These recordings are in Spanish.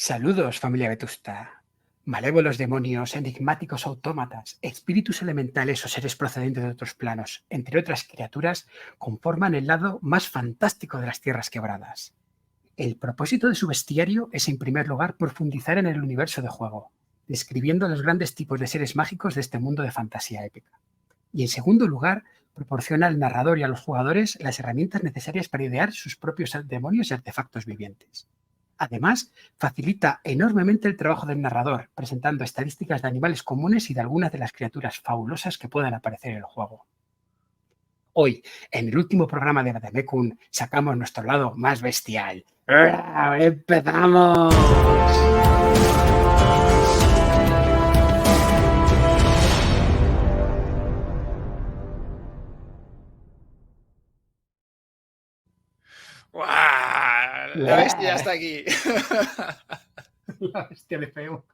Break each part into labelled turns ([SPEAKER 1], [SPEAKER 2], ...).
[SPEAKER 1] Saludos, familia vetusta. Malévolos demonios, enigmáticos autómatas, espíritus elementales o seres procedentes de otros planos, entre otras criaturas, conforman el lado más fantástico de las tierras quebradas. El propósito de su bestiario es, en primer lugar, profundizar en el universo de juego, describiendo los grandes tipos de seres mágicos de este mundo de fantasía épica. Y, en segundo lugar, proporciona al narrador y a los jugadores las herramientas necesarias para idear sus propios demonios y artefactos vivientes. Además, facilita enormemente el trabajo del narrador, presentando estadísticas de animales comunes y de algunas de las criaturas fabulosas que puedan aparecer en el juego. Hoy, en el último programa de Vademecum, sacamos nuestro lado más bestial. ¡Empezamos!
[SPEAKER 2] ¡Guau! La bestia ya está aquí.
[SPEAKER 1] La bestia de feo.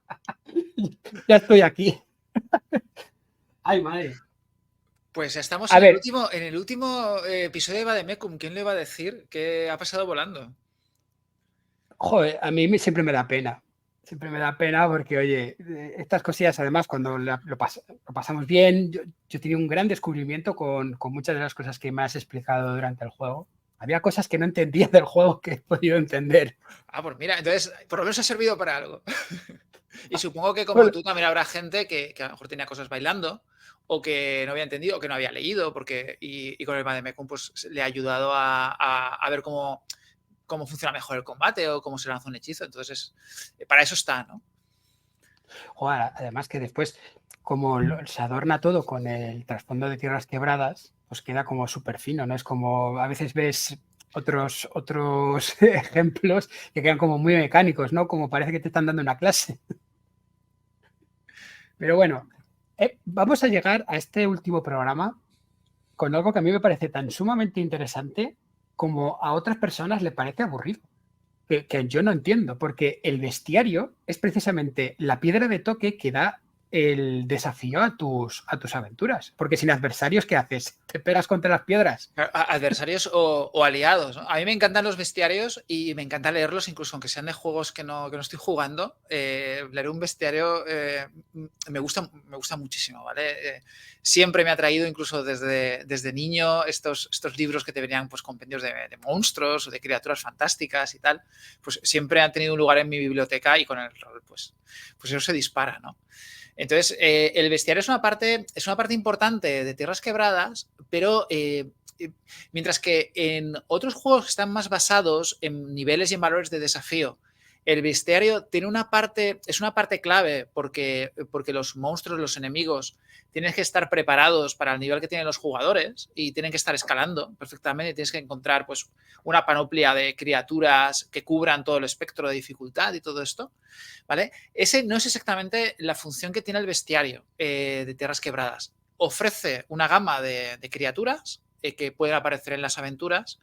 [SPEAKER 1] Ya estoy aquí. Ay, madre.
[SPEAKER 2] Pues estamos
[SPEAKER 1] A
[SPEAKER 2] en
[SPEAKER 1] ver.
[SPEAKER 2] el último episodio de Vademecum. ¿Quién le va a decir que ha pasado volando?
[SPEAKER 1] Joder, a mí siempre me da pena. Siempre me da pena porque, oye, estas cosillas, además, cuando lo pasamos bien, yo he tenido un gran descubrimiento con muchas de las cosas que me has explicado durante el juego. Había cosas que no entendía del juego que he podido entender.
[SPEAKER 2] Ah, pues mira, entonces por lo menos ha servido para algo. Y supongo que como tú también habrá gente que a lo mejor tenía cosas bailando o que no había entendido o que no había leído y con el Vademecum pues le ha ayudado a ver cómo funciona mejor el combate o cómo se lanza un hechizo. Entonces, para eso está, ¿no?
[SPEAKER 1] Joder, además que después, como se adorna todo con el trasfondo de Tierras Quebradas, pues queda como súper fino, ¿no? Es como a veces ves otros ejemplos que quedan como muy mecánicos, ¿no? Como parece que te están dando una clase. Pero bueno, vamos a llegar a este último programa con algo que a mí me parece tan sumamente interesante como a otras personas le parece aburrido. Que yo no entiendo, porque el bestiario es precisamente la piedra de toque que da el desafío a tus aventuras. Porque sin adversarios, ¿qué haces? ¿Te pegas contra las piedras?
[SPEAKER 2] Adversarios o aliados, ¿no? A mí me encantan los bestiarios y me encanta leerlos, incluso aunque sean de juegos que no estoy jugando. Leer un bestiario me gusta muchísimo, ¿vale? Siempre me ha traído, incluso desde niño, estos libros que te venían pues compendios de monstruos o de criaturas fantásticas y tal, pues siempre han tenido un lugar en mi biblioteca y con el rol pues eso se dispara, ¿no? Entonces, el bestiario es una parte importante de Tierras Quebradas, pero mientras que en otros juegos que están más basados en niveles y en valores de desafío, el bestiario tiene es una parte clave porque los monstruos, los enemigos, tienen que estar preparados para el nivel que tienen los jugadores y tienen que estar escalando perfectamente. Tienes que encontrar pues una panoplia de criaturas que cubran todo el espectro de dificultad y todo esto, ¿vale? Ese no es exactamente la función que tiene el bestiario de Tierras Quebradas. Ofrece una gama de criaturas que pueden aparecer en las aventuras,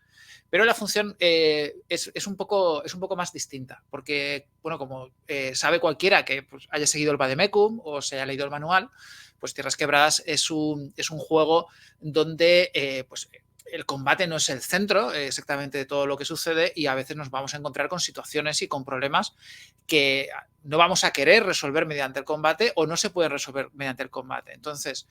[SPEAKER 2] pero la función es un poco más distinta, porque, bueno, como sabe cualquiera que pues, haya seguido el Vademecum o se haya leído el manual, pues Tierras Quebradas es un juego donde pues el combate no es el centro exactamente de todo lo que sucede y a veces nos vamos a encontrar con situaciones y con problemas que no vamos a querer resolver mediante el combate o no se pueden resolver mediante el combate. Entonces,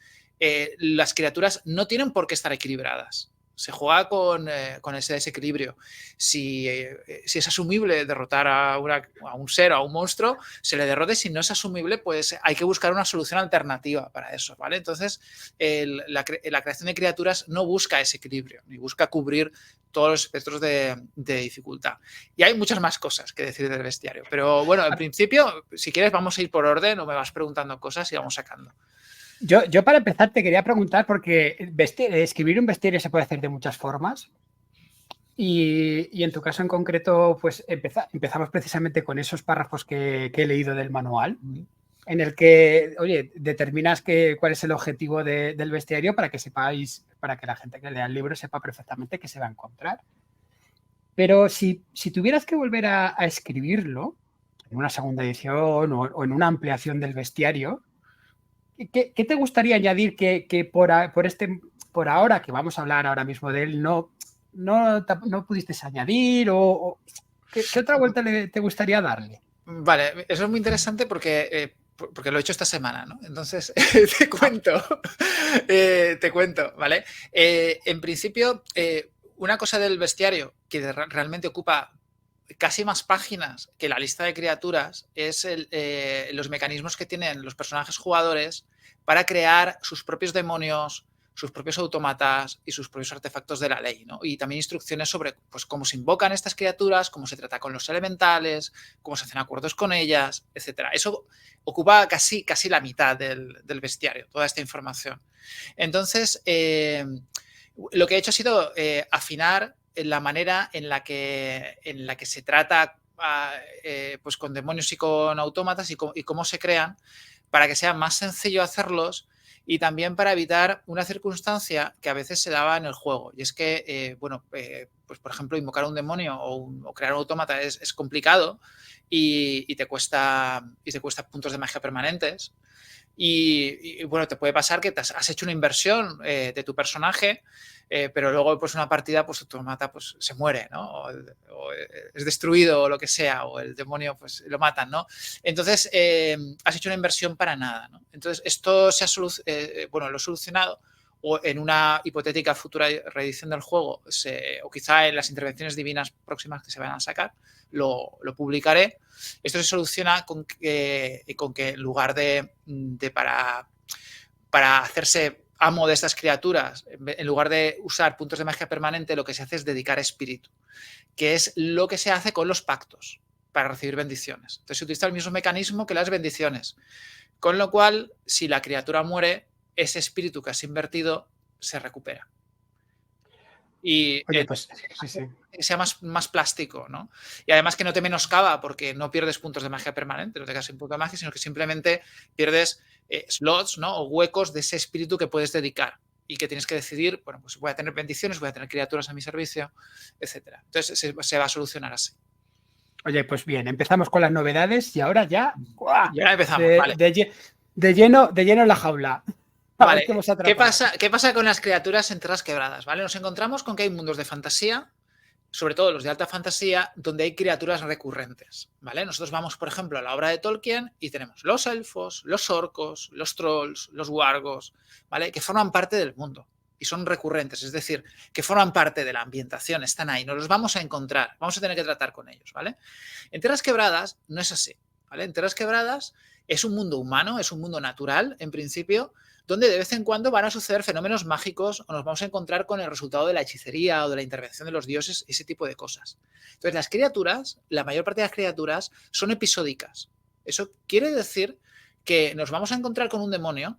[SPEAKER 2] las criaturas no tienen por qué estar equilibradas. Se juega con ese desequilibrio. Si es asumible derrotar a un ser o a un monstruo, se le derrote. Si no es asumible, pues hay que buscar una solución alternativa para eso, ¿vale? Entonces, la creación de criaturas no busca ese equilibrio, ni busca cubrir todos los espectros de dificultad. Y hay muchas más cosas que decir del bestiario. Pero bueno, en principio, si quieres, vamos a ir por orden o me vas preguntando cosas y vamos sacando.
[SPEAKER 1] Yo para empezar te quería preguntar, porque escribir un bestiario se puede hacer de muchas formas. Y en tu caso en concreto, pues empezamos precisamente con esos párrafos que he leído del manual, en el que, oye, determinas cuál es el objetivo del bestiario para que sepáis, para que la gente que lea el libro sepa perfectamente qué se va a encontrar. Pero si tuvieras que volver a escribirlo, en una segunda edición o en una ampliación del bestiario, ¿qué te gustaría añadir que por ahora, que vamos a hablar ahora mismo de él, no pudiste añadir? ¿Qué otra vuelta te gustaría darle?
[SPEAKER 2] Vale, eso es muy interesante porque lo he hecho esta semana, ¿no? Entonces, te cuento, te cuento, ¿vale? En principio, una cosa del bestiario que realmente ocupa casi más páginas que la lista de criaturas es los mecanismos que tienen los personajes jugadores para crear sus propios demonios, sus propios autómatas y sus propios artefactos de la ley, ¿no? Y también instrucciones sobre pues, cómo se invocan estas criaturas, cómo se trata con los elementales, cómo se hacen acuerdos con ellas, etcétera. Eso ocupa casi la mitad del bestiario, toda esta información. Entonces, lo que he hecho ha sido afinar la manera en la que se trata pues con demonios y con autómatas y cómo se crean para que sea más sencillo hacerlos y también para evitar una circunstancia que a veces se daba en el juego. Y es que, pues por ejemplo, invocar un demonio o crear un autómata es complicado y te cuesta puntos de magia permanentes. Y bueno, te puede pasar que has hecho una inversión de tu personaje, pero luego pues una partida pues tu autómata pues se muere, ¿no? O es destruido o lo que sea, o el demonio pues lo matan, ¿no? Entonces has hecho una inversión para nada, ¿no? Entonces esto lo he solucionado o en una hipotética futura reedición del juego o quizá en las intervenciones divinas próximas que se van a sacar lo publicaré. Esto se soluciona con que en lugar de para hacerse amo de estas criaturas, en lugar de usar puntos de magia permanente, lo que se hace es dedicar espíritu, que es lo que se hace con los pactos para recibir bendiciones. Entonces se utiliza el mismo mecanismo que las bendiciones, con lo cual, si la criatura muere, ese espíritu que has invertido se recupera. Y
[SPEAKER 1] Oye, pues sí.
[SPEAKER 2] que sea más plástico, ¿no? Y además que no te menoscaba porque no pierdes puntos de magia permanente, no te quedas sin punto de magia, sino que simplemente pierdes slots, ¿no? O huecos de ese espíritu que puedes dedicar y que tienes que decidir, bueno, pues voy a tener bendiciones, voy a tener criaturas a mi servicio, etcétera. Entonces se va a solucionar así.
[SPEAKER 1] Oye, pues bien, empezamos con las novedades y ahora ya ¡guau!
[SPEAKER 2] Y ahora empezamos, vale.
[SPEAKER 1] De lleno en la jaula.
[SPEAKER 2] Vale, ¿qué pasa con las criaturas en Tierras Quebradas? ¿Vale? Nos encontramos con que hay mundos de fantasía, sobre todo los de alta fantasía, donde hay criaturas recurrentes, ¿vale? Nosotros vamos, por ejemplo, a la obra de Tolkien y tenemos los elfos, los orcos, los trolls, los wargos, ¿vale? Que forman parte del mundo y son recurrentes, es decir, que forman parte de la ambientación, están ahí, nos los vamos a encontrar, vamos a tener que tratar con ellos, ¿vale? En Tierras Quebradas no es así, ¿vale? En Tierras Quebradas es un mundo humano, es un mundo natural, en principio, donde de vez en cuando van a suceder fenómenos mágicos o nos vamos a encontrar con el resultado de la hechicería o de la intervención de los dioses, ese tipo de cosas. Entonces, las criaturas, la mayor parte de las criaturas, son episódicas. Eso quiere decir que nos vamos a encontrar con un demonio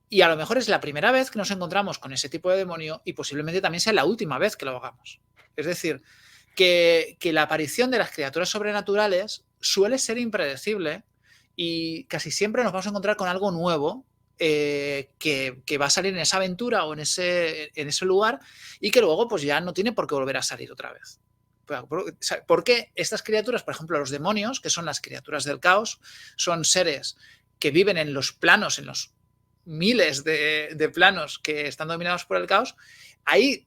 [SPEAKER 2] y a lo mejor es la primera vez que nos encontramos con ese tipo de demonio y posiblemente también sea la última vez que lo hagamos. Es decir, que la aparición de las criaturas sobrenaturales suele ser impredecible y casi siempre nos vamos a encontrar con algo nuevo que va a salir en esa aventura o en ese lugar y que luego pues ya no tiene por qué volver a salir otra vez. Porque estas criaturas, por ejemplo, los demonios, que son las criaturas del caos, son seres que viven en los planos, en los miles de planos que están dominados por el caos. Hay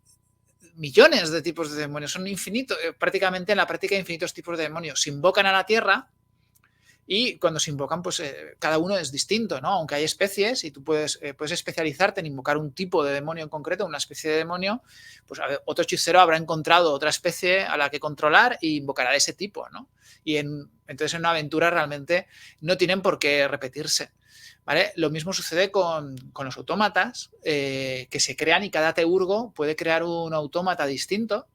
[SPEAKER 2] millones de tipos de demonios, son infinitos, prácticamente en la práctica infinitos tipos de demonios. Se invocan a la Tierra y cuando se invocan, pues cada uno es distinto, ¿no? Aunque hay especies y tú puedes especializarte en invocar un tipo de demonio en concreto, una especie de demonio, pues otro hechicero habrá encontrado otra especie a la que controlar e invocará de ese tipo, ¿no? Y entonces en una aventura realmente no tienen por qué repetirse, ¿vale? Lo mismo sucede con los autómatas que se crean y cada teurgo puede crear un autómata distinto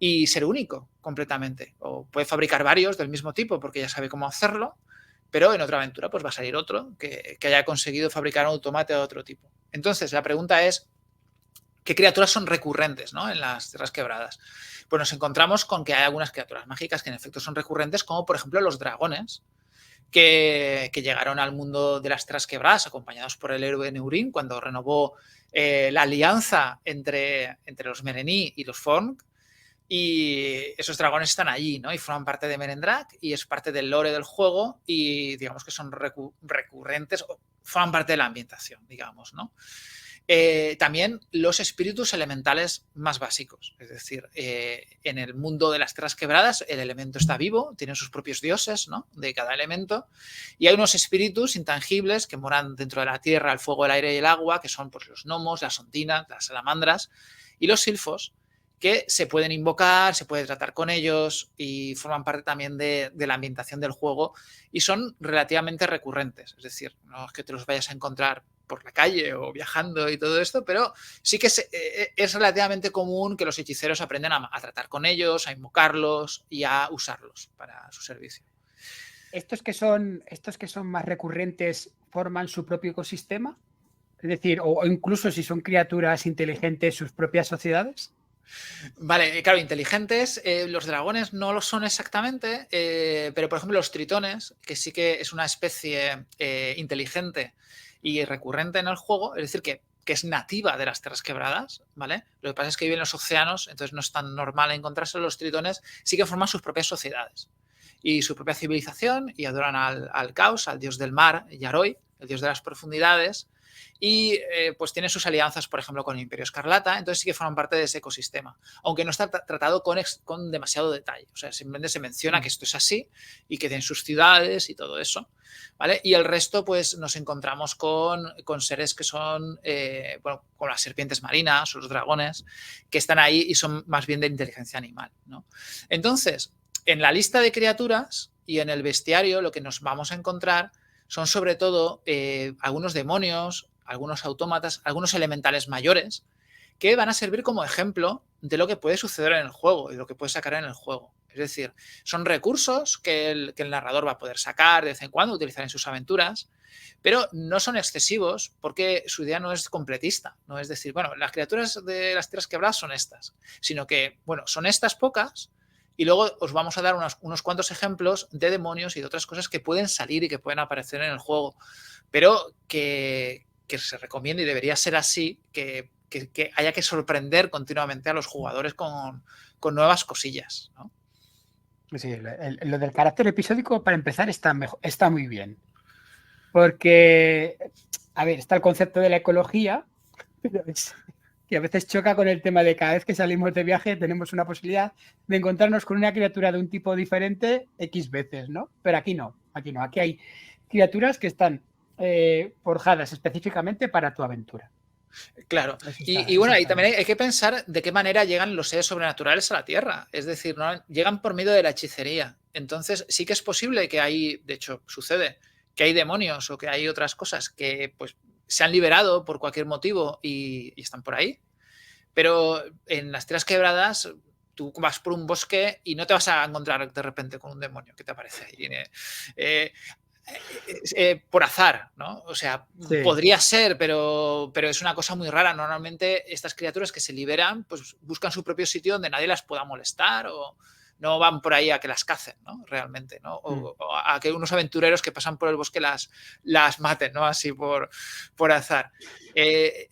[SPEAKER 2] y ser único completamente. O puede fabricar varios del mismo tipo porque ya sabe cómo hacerlo, pero en otra aventura pues va a salir otro que haya conseguido fabricar un automata de otro tipo. Entonces, la pregunta es, ¿qué criaturas son recurrentes, ¿no? En las Tierras Quebradas? Pues nos encontramos con que hay algunas criaturas mágicas que en efecto son recurrentes, como por ejemplo los dragones, que llegaron al mundo de las Tierras Quebradas acompañados por el héroe Neurín cuando renovó la alianza entre los Merení y los Forn. Y esos dragones están allí, ¿no? Y forman parte de Menendrak y es parte del lore del juego y digamos que son recurrentes, o forman parte de la ambientación, digamos, ¿no? También los espíritus elementales más básicos. Es decir, en el mundo de las tierras quebradas el elemento está vivo, tiene sus propios dioses, ¿no?, de cada elemento, y hay unos espíritus intangibles que moran dentro de la tierra, el fuego, el aire y el agua, que son pues, los gnomos, las ondinas, las salamandras y los silfos, que se pueden invocar, se puede tratar con ellos y forman parte también de la ambientación del juego y son relativamente recurrentes. Es decir, no es que te los vayas a encontrar por la calle o viajando y todo esto, pero sí que es relativamente común que los hechiceros aprendan a tratar con ellos, a invocarlos y a usarlos para su servicio.
[SPEAKER 1] Estos que son más recurrentes forman su propio ecosistema, es decir, o incluso si son criaturas inteligentes, sus propias sociedades.
[SPEAKER 2] Vale, claro, inteligentes, los dragones no lo son exactamente, pero por ejemplo los tritones, que sí que es una especie inteligente y recurrente en el juego, es decir, que es nativa de las tierras quebradas, ¿vale? Lo que pasa es que viven en los océanos, entonces no es tan normal encontrarse. Los tritones sí que forman sus propias sociedades y su propia civilización y adoran al caos, al dios del mar, Yaroi, el dios de las profundidades, y pues tienen sus alianzas, por ejemplo, con el Imperio Escarlata, entonces sí que forman parte de ese ecosistema, aunque no está tratado con demasiado detalle, o sea, simplemente se menciona que esto es así y que tienen sus ciudades y todo eso, ¿vale? Y el resto, pues nos encontramos con seres que son, bueno, con las serpientes marinas o los dragones, que están ahí y son más bien de inteligencia animal, ¿no? Entonces, en la lista de criaturas y en el bestiario lo que nos vamos a encontrar son sobre todo algunos demonios, algunos autómatas, algunos elementales mayores que van a servir como ejemplo de lo que puede suceder en el juego y lo que puede sacar en el juego. Es decir, son recursos que el narrador va a poder sacar de vez en cuando, utilizar en sus aventuras, pero no son excesivos porque su idea no es completista. No es decir, bueno, las criaturas de las tierras quebradas son estas, sino que, bueno, son estas pocas y luego os vamos a dar unos cuantos ejemplos de demonios y de otras cosas que pueden salir y que pueden aparecer en el juego, pero que se recomienda y debería ser así, que haya que sorprender continuamente a los jugadores con nuevas cosillas, ¿no?
[SPEAKER 1] Sí, lo del carácter episódico, para empezar, está muy bien. Porque, a ver, está el concepto de la ecología, pero que a veces choca con el tema de cada vez que salimos de viaje tenemos una posibilidad de encontrarnos con una criatura de un tipo diferente X veces, ¿no? Pero aquí no. Aquí hay criaturas que están forjadas específicamente para tu aventura.
[SPEAKER 2] Claro, y bueno, y también hay que pensar de qué manera llegan los seres sobrenaturales a la Tierra. Es decir, ¿no? Llegan por medio de la hechicería. Entonces, sí que es posible que hay, de hecho, sucede, que hay demonios o que hay otras cosas que pues se han liberado por cualquier motivo y están por ahí. Pero en las Tierras Quebradas tú vas por un bosque y no te vas a encontrar de repente con un demonio que te aparece ahí. Por azar, ¿no? O sea, sí, podría ser, pero es una cosa muy rara. Normalmente estas criaturas que se liberan, pues buscan su propio sitio donde nadie las pueda molestar o no van por ahí a que las cacen, ¿no? Realmente, ¿no? O a que unos aventureros que pasan por el bosque las maten, ¿no? Así por azar.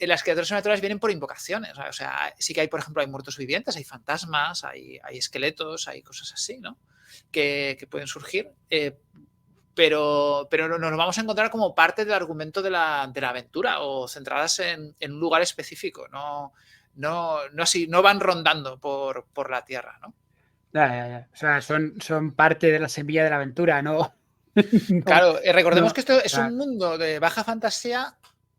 [SPEAKER 2] Las criaturas naturales vienen por invocaciones. O sea, sí que hay, por ejemplo, hay muertos vivientes, hay fantasmas, hay esqueletos, hay cosas así, ¿no? Que pueden surgir. Pero nos vamos a encontrar como parte del argumento de la aventura o centradas en un lugar específico, no van rondando por la Tierra, ¿no?
[SPEAKER 1] Ya. O sea, son parte de la semilla de la aventura, ¿no?
[SPEAKER 2] Claro, recordemos que esto es un mundo de baja fantasía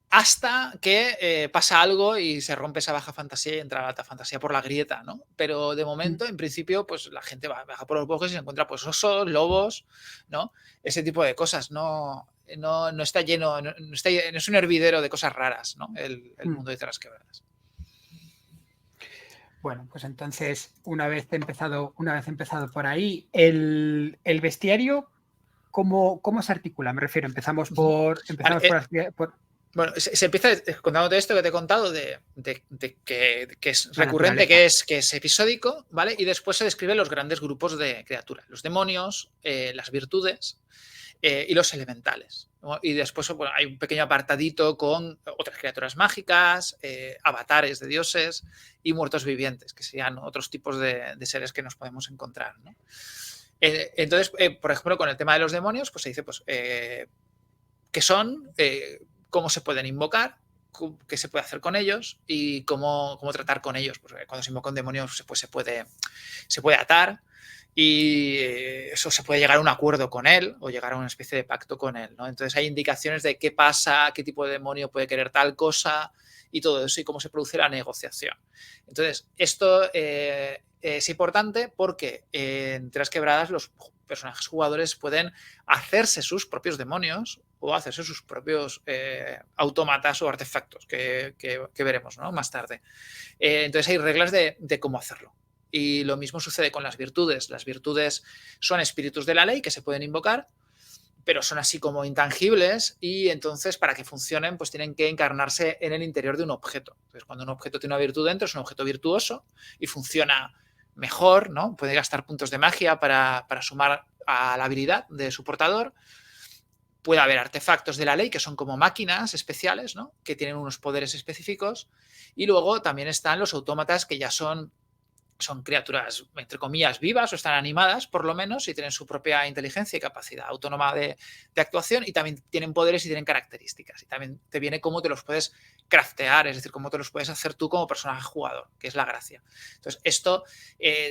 [SPEAKER 2] hasta que pasa algo y se rompe esa baja fantasía y entra la alta fantasía por la grieta, ¿no? Pero de momento, en principio, pues la gente baja por los bosques y se encuentra pues osos, lobos, ¿no? Ese tipo de cosas. No está lleno, no es un hervidero de cosas raras, ¿no? El mundo de Tierras Quebradas.
[SPEAKER 1] Bueno, pues entonces, una vez empezado por ahí, el bestiario, ¿cómo se articula? Me refiero, empezamos por
[SPEAKER 2] Bueno, se empieza contándote esto que te he contado de que es recurrente, que es episódico, ¿vale? Y después se describen los grandes grupos de criaturas, los demonios, las virtudes y los elementales, ¿no? Y después, bueno, hay un pequeño apartadito con otras criaturas mágicas, avatares de dioses y muertos vivientes, que serían otros tipos de seres que nos podemos encontrar, ¿no? Entonces, por ejemplo, con el tema de los demonios, pues se dice, pues, ¿qué son? ¿Cómo se pueden invocar? qué se puede hacer con ellos y cómo tratar con ellos. Porque cuando se invoca un demonio pues se puede atar y eso se puede llegar a un acuerdo con él o llegar a una especie de pacto con él, ¿no? Entonces hay indicaciones de qué pasa, qué tipo de demonio puede querer tal cosa y todo eso y cómo se produce la negociación. Entonces esto es importante porque en Tierras Quebradas los personajes jugadores pueden hacerse sus propios demonios o hacerse sus propios autómatas o artefactos que veremos, ¿no? Más tarde. Entonces hay reglas de cómo hacerlo. Y lo mismo sucede con las virtudes. Las virtudes son espíritus de la ley que se pueden invocar, pero son así como intangibles y entonces para que funcionen pues tienen que encarnarse en el interior de un objeto. Entonces cuando un objeto tiene una virtud dentro es un objeto virtuoso y funciona mejor, ¿no? Puede gastar puntos de magia para sumar a la habilidad de su portador. Puede haber artefactos de la ley que son como máquinas especiales, ¿no? Que tienen unos poderes específicos. Y luego también están los autómatas que ya son criaturas, entre comillas, vivas o están animadas, por lo menos, y tienen su propia inteligencia y capacidad autónoma de actuación y también tienen poderes y tienen características. Y también te viene cómo te los puedes craftear, es decir, cómo te los puedes hacer tú como personaje jugador, que es la gracia. Entonces, esto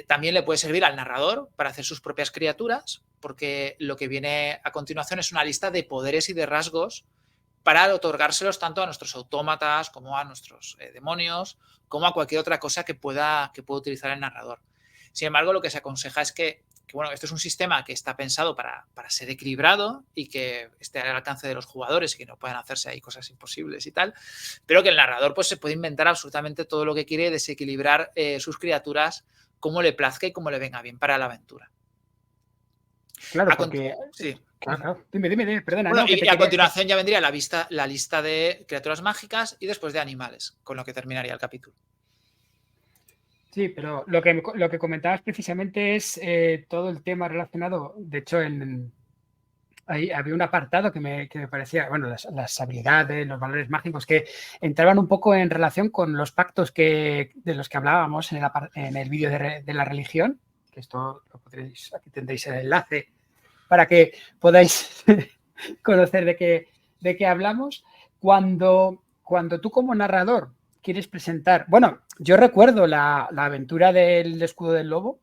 [SPEAKER 2] también le puede servir al narrador para hacer sus propias criaturas, porque lo que viene a continuación es una lista de poderes y de rasgos para otorgárselos tanto a nuestros autómatas como a nuestros demonios, como a cualquier otra cosa que pueda utilizar el narrador. Sin embargo, lo que se aconseja es que bueno, esto es un sistema que está pensado para ser equilibrado y que esté al alcance de los jugadores y que no puedan hacerse ahí cosas imposibles y tal, pero que el narrador pues se puede inventar absolutamente todo lo que quiere, desequilibrar sus criaturas como le plazca y como le venga bien para la aventura.
[SPEAKER 1] Claro, porque...
[SPEAKER 2] Sí.
[SPEAKER 1] Claro. Dime, perdona.
[SPEAKER 2] Bueno,
[SPEAKER 1] No,
[SPEAKER 2] y a continuación ya vendría la lista de criaturas mágicas y después de animales, con lo que terminaría el capítulo.
[SPEAKER 1] Sí, pero lo que comentabas precisamente es todo el tema relacionado. De hecho, ahí había un apartado que me parecía, bueno, las habilidades, los valores mágicos que entraban un poco en relación con los pactos de los que hablábamos en el vídeo de la religión, que esto lo podréis, aquí tendréis el enlace para que podáis conocer de qué hablamos. Cuando tú como narrador quieres presentar... Bueno, yo recuerdo la aventura del escudo del lobo,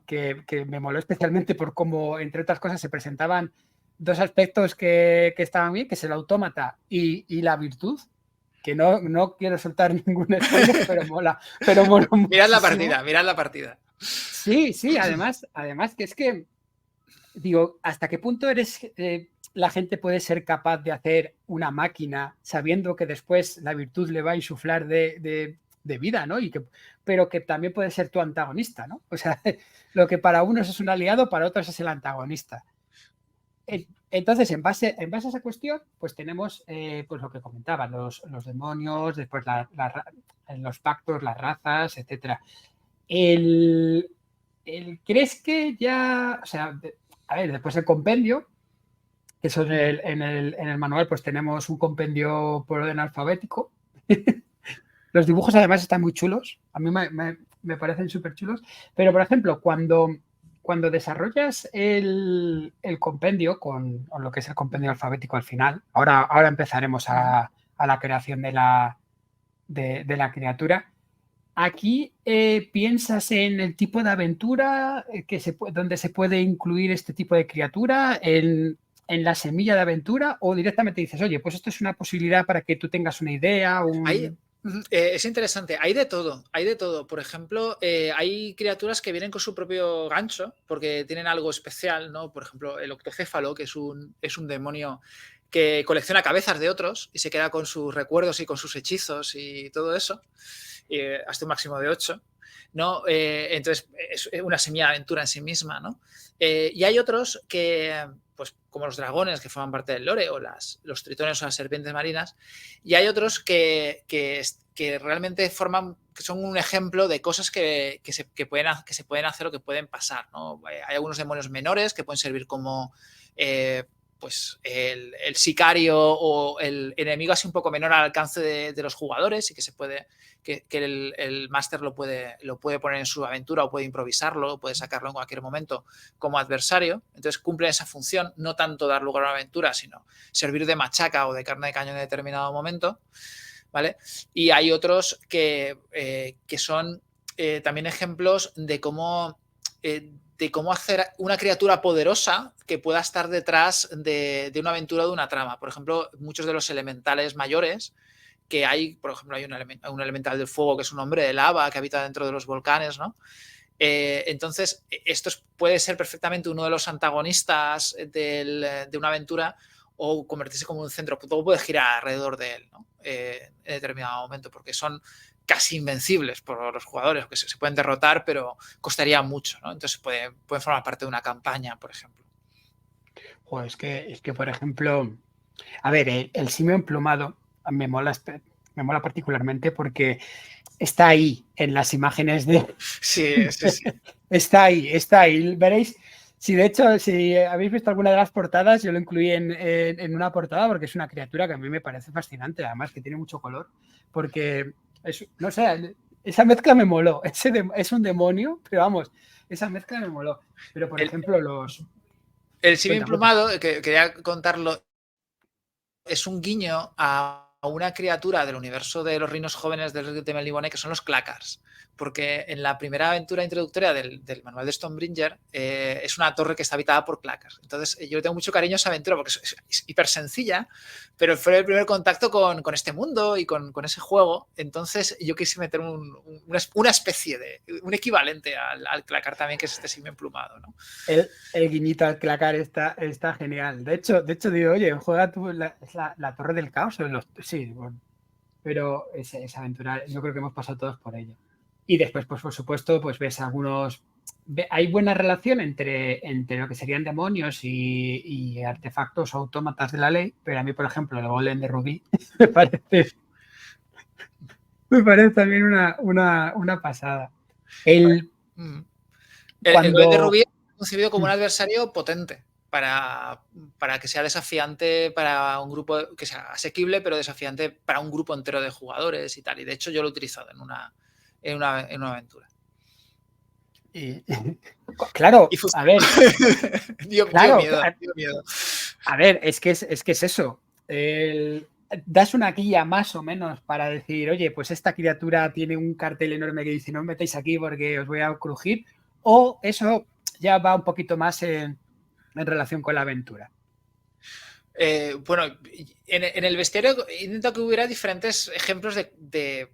[SPEAKER 1] que me moló especialmente por cómo, entre otras cosas, se presentaban dos aspectos que estaban bien, que es el autómata y la virtud, que no quiero soltar ningún spoiler, pero mola
[SPEAKER 2] Mirad
[SPEAKER 1] muchísimo.
[SPEAKER 2] mirad la partida.
[SPEAKER 1] Sí, además que es que digo, ¿hasta qué punto la gente puede ser capaz de hacer una máquina sabiendo que después la virtud le va a insuflar de vida, ¿no? Pero que también puede ser tu antagonista, ¿no? O sea, lo que para unos es un aliado, para otros es el antagonista. Entonces, en base a esa cuestión, pues tenemos pues lo que comentaba, los demonios, después los pactos, las razas, etcétera. ¿Crees que ya, o sea, a ver, después el compendio, que eso en el manual pues tenemos un compendio por orden alfabético. Los dibujos además están muy chulos, a mí me parecen súper chulos, pero por ejemplo, cuando desarrollas el compendio con lo que es el compendio alfabético al final, ahora empezaremos a la creación de la criatura. Aquí piensas en el tipo de aventura donde se puede incluir este tipo de criatura, en la semilla de aventura, o directamente dices, oye, pues esto es una posibilidad para que tú tengas una idea.
[SPEAKER 2] Es interesante, hay de todo. Por ejemplo, hay criaturas que vienen con su propio gancho porque tienen algo especial, ¿no? Por ejemplo, el octocéfalo, que es un demonio que colecciona cabezas de otros y se queda con sus recuerdos y con sus hechizos y todo eso. Hasta un máximo de 8, ¿no? Entonces es una semilla de aventura en sí misma, ¿no? Y hay otros que, pues como los dragones que forman parte del lore o los tritones o las serpientes marinas, y hay otros que realmente que son un ejemplo de cosas que se pueden hacer o que pueden pasar, ¿no? Hay algunos demonios menores que pueden servir como pues el sicario o el enemigo así un poco menor al alcance de los jugadores y que se puede que el máster lo puede poner en su aventura o puede improvisarlo, puede sacarlo en cualquier momento como adversario. Entonces cumplen esa función, no tanto dar lugar a una aventura, sino servir de machaca o de carne de cañón en determinado momento. ¿vale? Y hay otros que son también ejemplos de cómo hacer una criatura poderosa que pueda estar detrás de una aventura o de una trama. Por ejemplo, muchos de los elementales mayores que hay, por ejemplo, hay un elemental del fuego que es un hombre de lava que habita dentro de los volcanes, ¿no? Entonces, esto puede ser perfectamente uno de los antagonistas de una aventura o convertirse como un centro. Todo puede girar alrededor de él, ¿no? En determinado momento, porque son casi invencibles por los jugadores, que se pueden derrotar, pero costaría mucho, ¿no? Entonces pueden formar parte de una campaña, por ejemplo.
[SPEAKER 1] Joder, es que, por ejemplo, a ver, el simio emplumado me mola particularmente porque está ahí en las imágenes de...
[SPEAKER 2] Sí, sí, sí.
[SPEAKER 1] Está ahí. Veréis, si de hecho, si habéis visto alguna de las portadas, yo lo incluí en una portada porque es una criatura que a mí me parece fascinante, además que tiene mucho color, porque, no sé, esa mezcla me moló. Es un demonio, pero vamos, esa mezcla me moló. Pero, por ejemplo,
[SPEAKER 2] El simio emplumado, que quería contarlo, es un guiño a una criatura del universo de los reinos jóvenes de Melniboné, que son los Clackers. Porque en la primera aventura introductoria del manual de Stonebringer es una torre que está habitada por Clackers. Entonces yo le tengo mucho cariño a esa aventura porque es hiper sencilla, pero fue el primer contacto con este mundo y con ese juego. Entonces yo quise meter una especie de, un equivalente al Clacker también, que es este simio emplumado, ¿no?
[SPEAKER 1] El guiñito al Clacar está genial. De hecho digo, oye, juega tú la Torre del Caos. Sí, bueno, pero esa aventura, yo creo que hemos pasado todos por ella. Y después, pues por supuesto, pues ves algunos... Hay buena relación entre lo que serían demonios y artefactos o autómatas de la ley, pero a mí, por ejemplo, el golem de Rubí me parece también una pasada.
[SPEAKER 2] El golem de Rubí es concebido como un adversario potente para que sea desafiante para un grupo, que sea asequible, pero desafiante para un grupo entero de jugadores y tal. Y de hecho yo lo he utilizado en una aventura.
[SPEAKER 1] Claro, a ver.
[SPEAKER 2] dio miedo.
[SPEAKER 1] A ver, es que es eso. Das una guía más o menos para decir, oye, pues esta criatura tiene un cartel enorme que dice no os metáis aquí porque os voy a crujir, o eso ya va un poquito más en relación con la aventura.
[SPEAKER 2] Bueno, en el bestiario intento que hubiera diferentes ejemplos de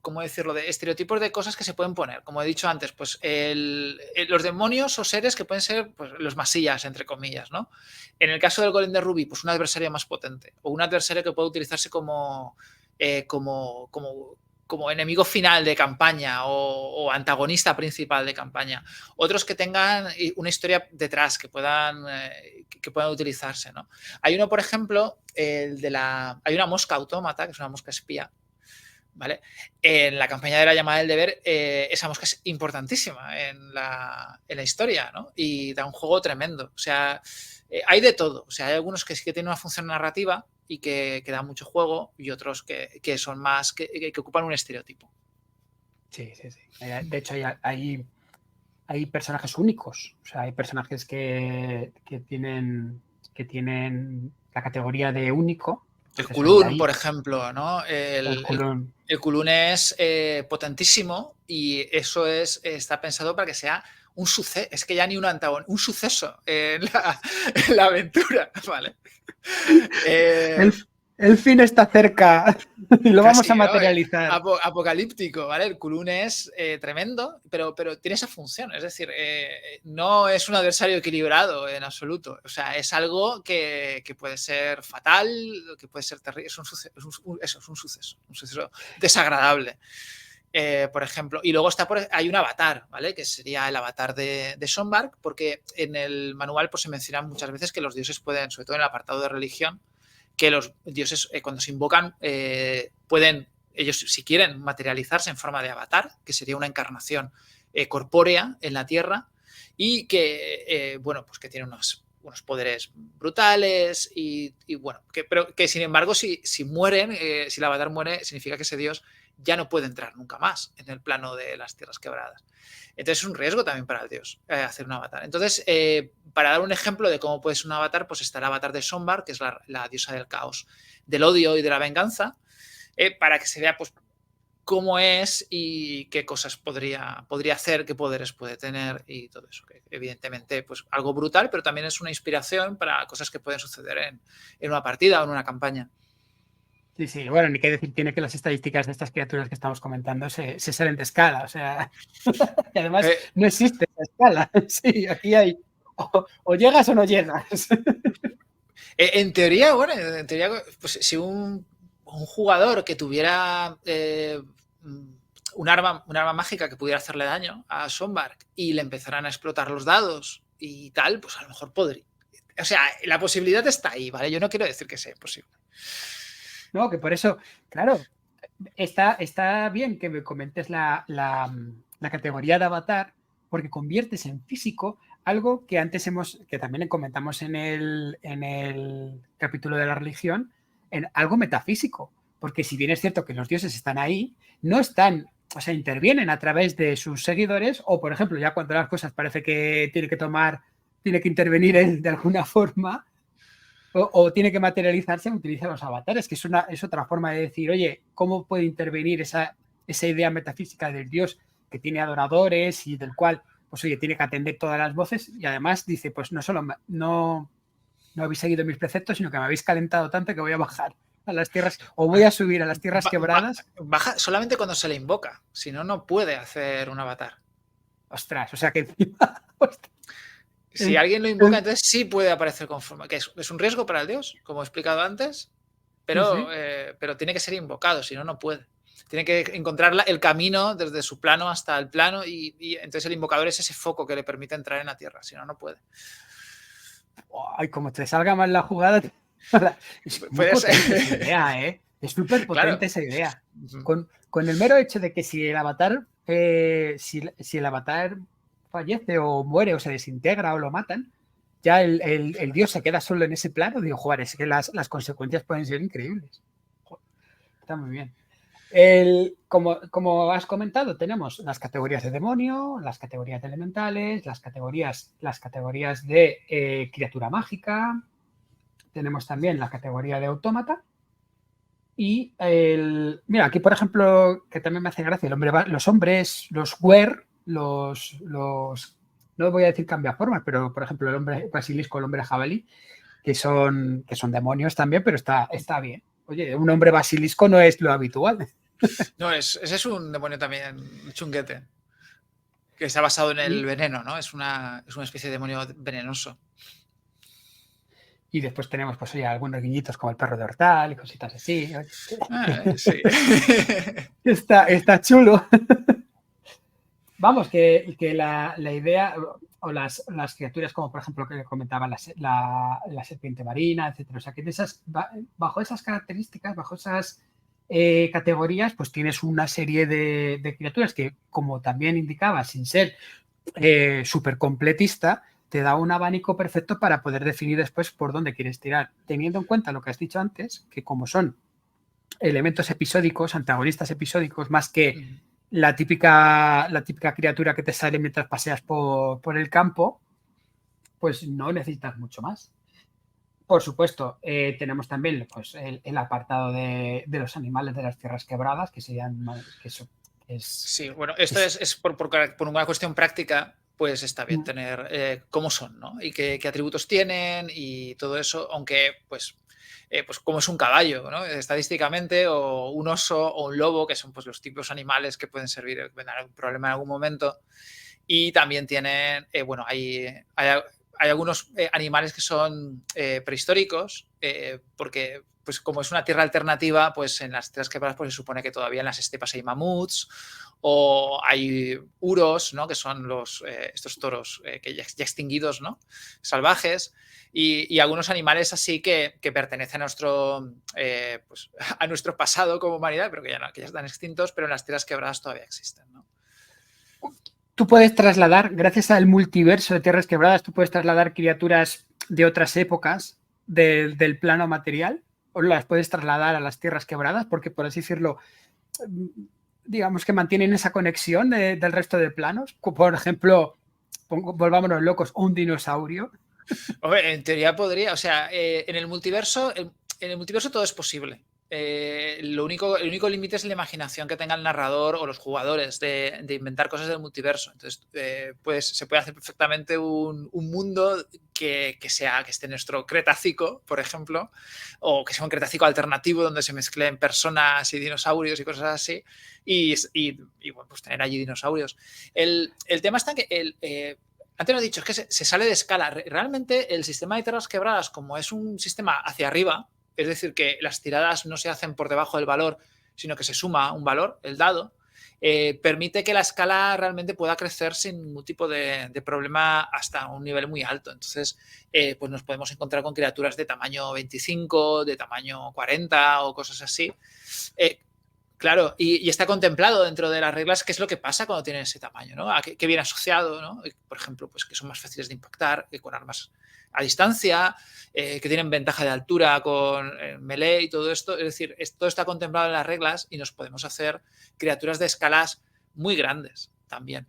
[SPEAKER 2] ¿cómo decirlo?, de estereotipos de cosas que se pueden poner. Como he dicho antes, pues los demonios o seres que pueden ser pues, los masillas, entre comillas, ¿no? En el caso del golem de Rubí, pues un adversario más potente o un adversario que puede utilizarse como enemigo final de campaña o antagonista principal de campaña. Otros que tengan una historia detrás que puedan utilizarse, ¿no? Hay uno, por ejemplo, hay una mosca autómata, que es una mosca espía, ¿vale? En la campaña de la llamada del deber, esa mosca es importantísima en la historia, ¿no? Y da un juego tremendo. O sea, hay de todo. O sea, hay algunos que sí que tienen una función narrativa y que dan mucho juego y otros que son más, que ocupan un estereotipo.
[SPEAKER 1] Sí. De hecho, hay personajes únicos. O sea, hay personajes que tienen la categoría de único.
[SPEAKER 2] El Kulun, por ejemplo, ¿no? El Kulun es potentísimo y eso está pensado para que sea un suceso. Es que ya ni un suceso en la aventura, ¿vale?
[SPEAKER 1] El fin está cerca y lo vamos a materializar.
[SPEAKER 2] Apocalíptico, ¿vale? El Kulun es tremendo, pero tiene esa función. Es decir, no es un adversario equilibrado en absoluto. O sea, es algo que puede ser fatal, que puede ser terrible. Es un suceso desagradable. Por ejemplo, y luego hay un avatar, ¿vale? Que sería el avatar de Sonbark, porque en el manual pues, se menciona muchas veces que los dioses pueden, sobre todo en el apartado de religión, que los dioses cuando se invocan pueden, ellos si quieren, materializarse en forma de avatar, que sería una encarnación corpórea en la Tierra y que, bueno, pues que tiene unos poderes brutales y bueno, pero que sin embargo si mueren, si el avatar muere, significa que ese dios ya no puede entrar nunca más en el plano de las tierras quebradas. Entonces es un riesgo también para el dios hacer un avatar. Entonces, para dar un ejemplo de cómo puede ser un avatar, pues está el avatar de Sonbar, que es la diosa del caos, del odio y de la venganza, para que se vea pues cómo es y qué cosas podría hacer, qué poderes puede tener y todo eso. Que evidentemente, pues algo brutal, pero también es una inspiración para cosas que pueden suceder en una partida o en una campaña.
[SPEAKER 1] Sí, sí, bueno, ni qué decir tiene que las estadísticas de estas criaturas que estamos comentando se salen de escala, o sea, y además
[SPEAKER 2] Eh,
[SPEAKER 1] no existe esa escala. Sí, aquí hay o llegas o no llegas.
[SPEAKER 2] En teoría, bueno, en teoría, pues si un jugador que tuviera un arma mágica que pudiera hacerle daño a Sonbark y le empezaran a explotar los dados y tal, pues a lo mejor podría. O sea, la posibilidad está ahí, ¿vale? Yo no quiero decir que sea imposible.
[SPEAKER 1] No, que por eso, claro, está bien que me comentes la categoría de avatar, porque conviertes en físico algo que antes que también comentamos en el capítulo de la religión, en algo metafísico. Porque si bien es cierto que los dioses están ahí, no están, o sea, intervienen a través de sus seguidores, o por ejemplo, ya cuando las cosas parece que tiene que intervenir él de alguna forma, o tiene que materializarse, utiliza los avatares, que es otra forma de decir, oye, ¿cómo puede intervenir esa idea metafísica del Dios que tiene adoradores y del cual, pues oye, tiene que atender todas las voces? Y además dice, pues no solo no habéis seguido mis preceptos, sino que me habéis calentado tanto que voy a bajar a las tierras, o voy a subir a las tierras quebradas.
[SPEAKER 2] Baja solamente cuando se le invoca, si no, no puede hacer un avatar.
[SPEAKER 1] Ostras, o sea que encima...
[SPEAKER 2] Si alguien lo invoca, entonces sí puede aparecer con forma, que es un riesgo para el dios, como he explicado antes, pero,
[SPEAKER 1] sí.
[SPEAKER 2] pero tiene que ser invocado, si no, no puede. Tiene que encontrar el camino desde su plano hasta el plano y entonces el invocador es ese foco que le permite entrar en la tierra, si no, no puede.
[SPEAKER 1] Ay, como te salga mal la jugada. Es muy
[SPEAKER 2] Puede ser.
[SPEAKER 1] potente esa idea, ¿eh? Es súper potente
[SPEAKER 2] Claro.
[SPEAKER 1] esa idea. Con el mero hecho de que si el avatar, si el avatar fallece o muere o se desintegra o lo matan, ya el dios se queda solo en ese plano. Digo, joder, es que las consecuencias pueden ser increíbles. Joder, está muy bien. Como has comentado, tenemos las categorías de demonio, las categorías de elementales, las categorías de criatura mágica, tenemos también la categoría de autómata y mira, aquí por ejemplo, que también me hace gracia, los hombres, los Wer, no voy a decir cambiaformas, pero por ejemplo el hombre basilisco, el hombre jabalí, que son demonios también, pero está bien. Oye, un hombre basilisco no es lo habitual.
[SPEAKER 2] No, ese es un demonio también chunguete, que está basado en el veneno, ¿no? Es una especie de demonio venenoso.
[SPEAKER 1] Y después tenemos, pues, oye, algunos guiñitos como el perro de Hortal y cositas así.
[SPEAKER 2] Sí.
[SPEAKER 1] Está chulo. Vamos, que la idea, o las criaturas como por ejemplo que comentaba la serpiente marina, etcétera. O sea, que bajo esas características, bajo esas categorías, pues tienes una serie de criaturas que, como también indicaba, sin ser súper completista, te da un abanico perfecto para poder definir después por dónde quieres tirar, teniendo en cuenta lo que has dicho antes, que como son elementos episódicos, antagonistas episódicos, más que la típica criatura que te sale mientras paseas por el campo, pues no necesitas mucho más. Por supuesto, tenemos también pues, el apartado de los animales de las tierras quebradas, que serían... Que eso
[SPEAKER 2] sí, bueno, esto es por una cuestión práctica, pues está bien tener cómo son, ¿no? Y qué atributos tienen y todo eso, aunque pues como es un caballo, ¿no? Estadísticamente, o un oso o un lobo, que son pues los tipos animales que pueden servir, pueden dar un problema en algún momento. Y también tienen, bueno, hay algunos animales que son prehistóricos, porque pues como es una tierra alternativa, pues en las tierras quebradas pues se supone que todavía en las estepas hay mamuts o hay uros, ¿no? Que son estos toros que ya extinguidos, ¿no? Salvajes. Y algunos animales así que pertenecen a pues, a nuestro pasado como humanidad, pero que ya están extintos, pero en las tierras quebradas todavía existen, ¿no?
[SPEAKER 1] Tú puedes trasladar, gracias al multiverso de tierras quebradas, tú puedes trasladar criaturas de otras épocas del plano material, o las puedes trasladar a las tierras quebradas, porque por así decirlo, digamos que mantienen esa conexión del resto de planos. Por ejemplo, volvámonos locos, un dinosaurio.
[SPEAKER 2] Hombre, en teoría podría, o sea, en el multiverso todo es posible. el único límite es la imaginación que tenga el narrador o los jugadores de inventar cosas del multiverso. Entonces, pues se puede hacer perfectamente un mundo que esté en nuestro Cretácico, por ejemplo, o que sea un Cretácico alternativo donde se mezclen personas y dinosaurios y cosas así, y bueno, pues tener allí dinosaurios. El tema está en que antes lo he dicho, es que se sale de escala. Realmente el sistema de tierras quebradas, como es un sistema hacia arriba, es decir, que las tiradas no se hacen por debajo del valor, sino que se suma un valor, el dado, permite que la escala realmente pueda crecer sin ningún tipo de problema hasta un nivel muy alto. Entonces, pues nos podemos encontrar con criaturas de tamaño 25, de tamaño 40 o cosas así. Claro, y está contemplado dentro de las reglas qué es lo que pasa cuando tienen ese tamaño, ¿no? Qué viene asociado, ¿no? Por ejemplo, pues que son más fáciles de impactar con armas a distancia, que tienen ventaja de altura con melee y todo esto. Es decir, todo está contemplado en las reglas y nos podemos hacer criaturas de escalas muy grandes también.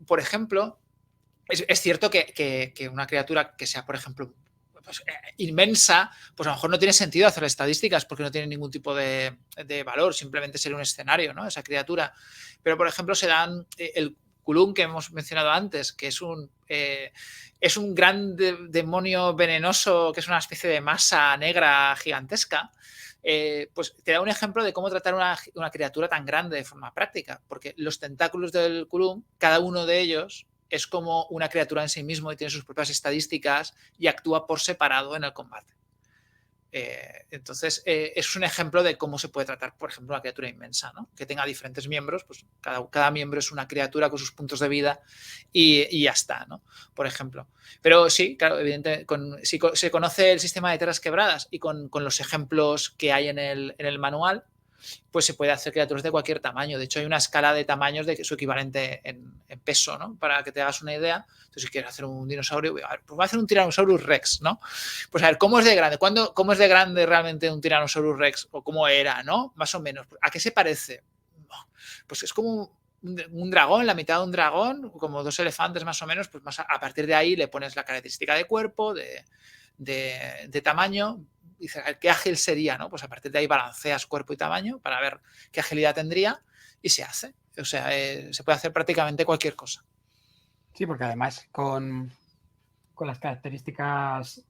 [SPEAKER 2] Por ejemplo, es cierto que una criatura que sea, por ejemplo, pues, inmensa, pues a lo mejor no tiene sentido hacer estadísticas porque no tiene ningún tipo de valor, simplemente ser un escenario, ¿no? Esa criatura. Pero, por ejemplo, se dan el Kulum que hemos mencionado antes, que es un gran demonio venenoso, que es una especie de masa negra gigantesca. Pues te da un ejemplo de cómo tratar una criatura tan grande de forma práctica, porque los tentáculos del Kulum, cada uno de ellos es como una criatura en sí mismo y tiene sus propias estadísticas y actúa por separado en el combate. Entonces, es un ejemplo de cómo se puede tratar, por ejemplo, una criatura inmensa, ¿no? Que tenga diferentes miembros, pues cada miembro es una criatura con sus puntos de vida y ya está, ¿no? Por ejemplo. Pero sí, claro, evidentemente, si se conoce el sistema de tierras quebradas y con los ejemplos que hay en el manual, pues se puede hacer criaturas de cualquier tamaño. De hecho, hay una escala de tamaños de su equivalente en peso, ¿no? Para que te hagas una idea. Entonces, si quieres hacer un dinosaurio, a ver, pues voy a hacer un Tyrannosaurus Rex, ¿no? Pues a ver, ¿cómo es de grande? ¿Cómo es de grande realmente un Tyrannosaurus Rex? ¿O cómo era, no? Más o menos. ¿A qué se parece? Pues es como un dragón, la mitad de un dragón, como 2 elefantes más o menos, pues más a partir de ahí le pones la característica de cuerpo, de tamaño. Dices, qué ágil sería, ¿no? Pues a partir de ahí balanceas cuerpo y tamaño para ver qué agilidad tendría y se hace. O sea, se puede hacer prácticamente cualquier cosa.
[SPEAKER 1] Sí, porque además con las características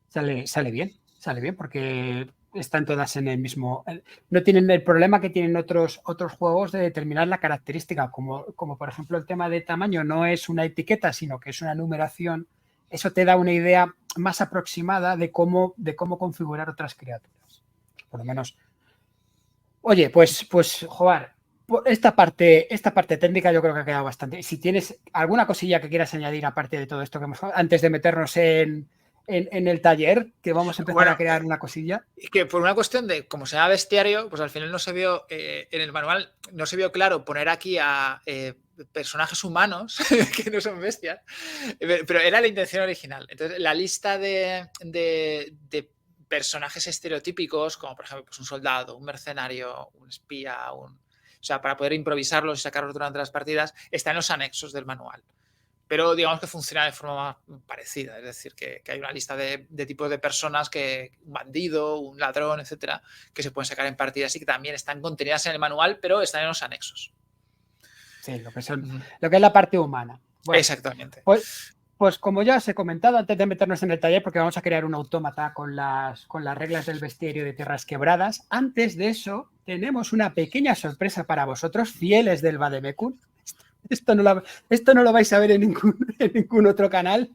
[SPEAKER 1] sale bien, porque están todas en el mismo. No tienen el problema que tienen otros juegos de determinar la característica, como por ejemplo el tema de tamaño no es una etiqueta, sino que es una numeración. Eso te da una idea más aproximada de cómo configurar otras criaturas. Por lo menos. Oye, pues Joar, esta parte técnica yo creo que ha quedado bastante. Si tienes alguna cosilla que quieras añadir aparte de todo esto que hemos antes de meternos en el taller, que vamos a empezar a crear una cosilla.
[SPEAKER 2] Y que por una cuestión de, como se llama bestiario, pues al final no se vio, en el manual, no se vio claro poner aquí a personajes humanos que no son bestias, pero era la intención original. Entonces, la lista de personajes estereotípicos, como por ejemplo pues un soldado, un mercenario, un espía, o sea, para poder improvisarlos y sacarlos durante las partidas, está en los anexos del manual. Pero digamos que funciona de forma parecida, es decir, que hay una lista de tipos de personas, un bandido, un ladrón, etcétera, que se pueden sacar en partidas y que también están contenidas en el manual, pero están en los anexos.
[SPEAKER 1] Sí, lo que es la parte humana.
[SPEAKER 2] Bueno, exactamente.
[SPEAKER 1] Pues como ya os he comentado antes de meternos en el taller, porque vamos a crear un autómata con las reglas del bestiario de Tierras Quebradas, antes de eso tenemos una pequeña sorpresa para vosotros, fieles del Vademecum. Esto no lo vais a ver en ningún otro canal.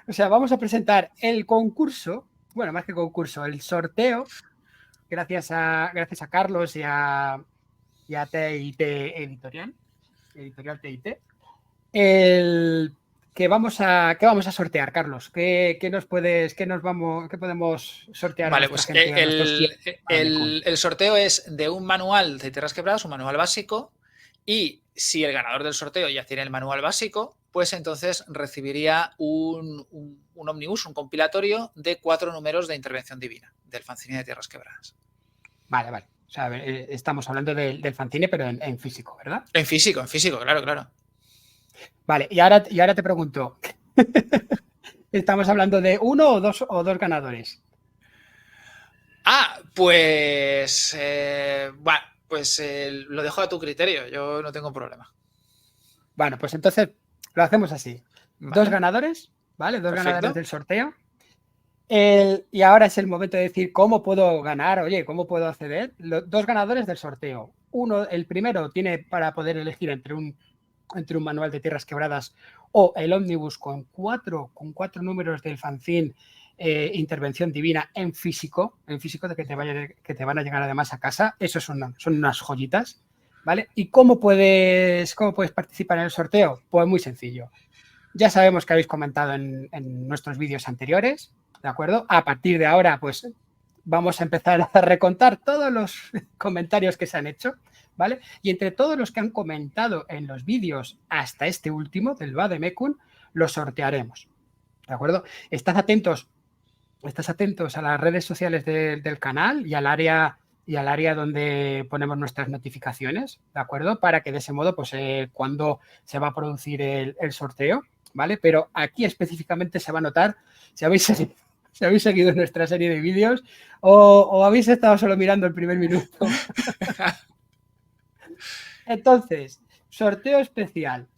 [SPEAKER 1] O sea, vamos a presentar el concurso, bueno, más que concurso, el sorteo, gracias a Carlos y a TIT Editorial TIT. ¿Qué vamos a sortear, Carlos? ¿Qué podemos sortear?
[SPEAKER 2] Vale, pues el sorteo es de un manual de Tierras Quebradas, un manual básico, y si el ganador del sorteo ya tiene el manual básico, pues entonces recibiría un omnibus, un compilatorio de 4 números de Intervención Divina del fanzine de Tierras Quebradas.
[SPEAKER 1] Vale. O sea, estamos hablando del fanzine, pero en físico, ¿verdad?
[SPEAKER 2] En físico, claro.
[SPEAKER 1] Vale, y ahora te pregunto, ¿estamos hablando de uno o dos ganadores?
[SPEAKER 2] Pues, bueno, pues lo dejo a tu criterio, yo no tengo problema.
[SPEAKER 1] Bueno, pues entonces lo hacemos así. Dos
[SPEAKER 2] Vale,
[SPEAKER 1] ganadores, ¿vale? Dos ganadores
[SPEAKER 2] perfecto.
[SPEAKER 1] del sorteo. Y ahora es el momento de decir cómo puedo ganar, oye, cómo puedo acceder. Dos ganadores del sorteo. El primero tiene para poder elegir entre un manual de Tierras Quebradas o el ómnibus con cuatro números del fanzine Intervención Divina en físico de que te van a llegar además a casa. Esos son unas joyitas, ¿vale? ¿Y cómo puedes participar en el sorteo? Pues muy sencillo. Ya sabemos que habéis comentado en nuestros vídeos anteriores, ¿de acuerdo? A partir de ahora, pues vamos a empezar a recontar todos los comentarios que se han hecho, ¿vale? Y entre todos los que han comentado en los vídeos hasta este último, del Vademecum, los sortearemos, ¿de acuerdo? Estás atentos a las redes sociales del canal y al área donde ponemos nuestras notificaciones, ¿de acuerdo? Para que de ese modo, pues cuando se va a producir el sorteo, ¿vale? Pero aquí específicamente se va a notar si habéis seguido nuestra serie de vídeos o habéis estado solo mirando el primer minuto. Entonces, sorteo especial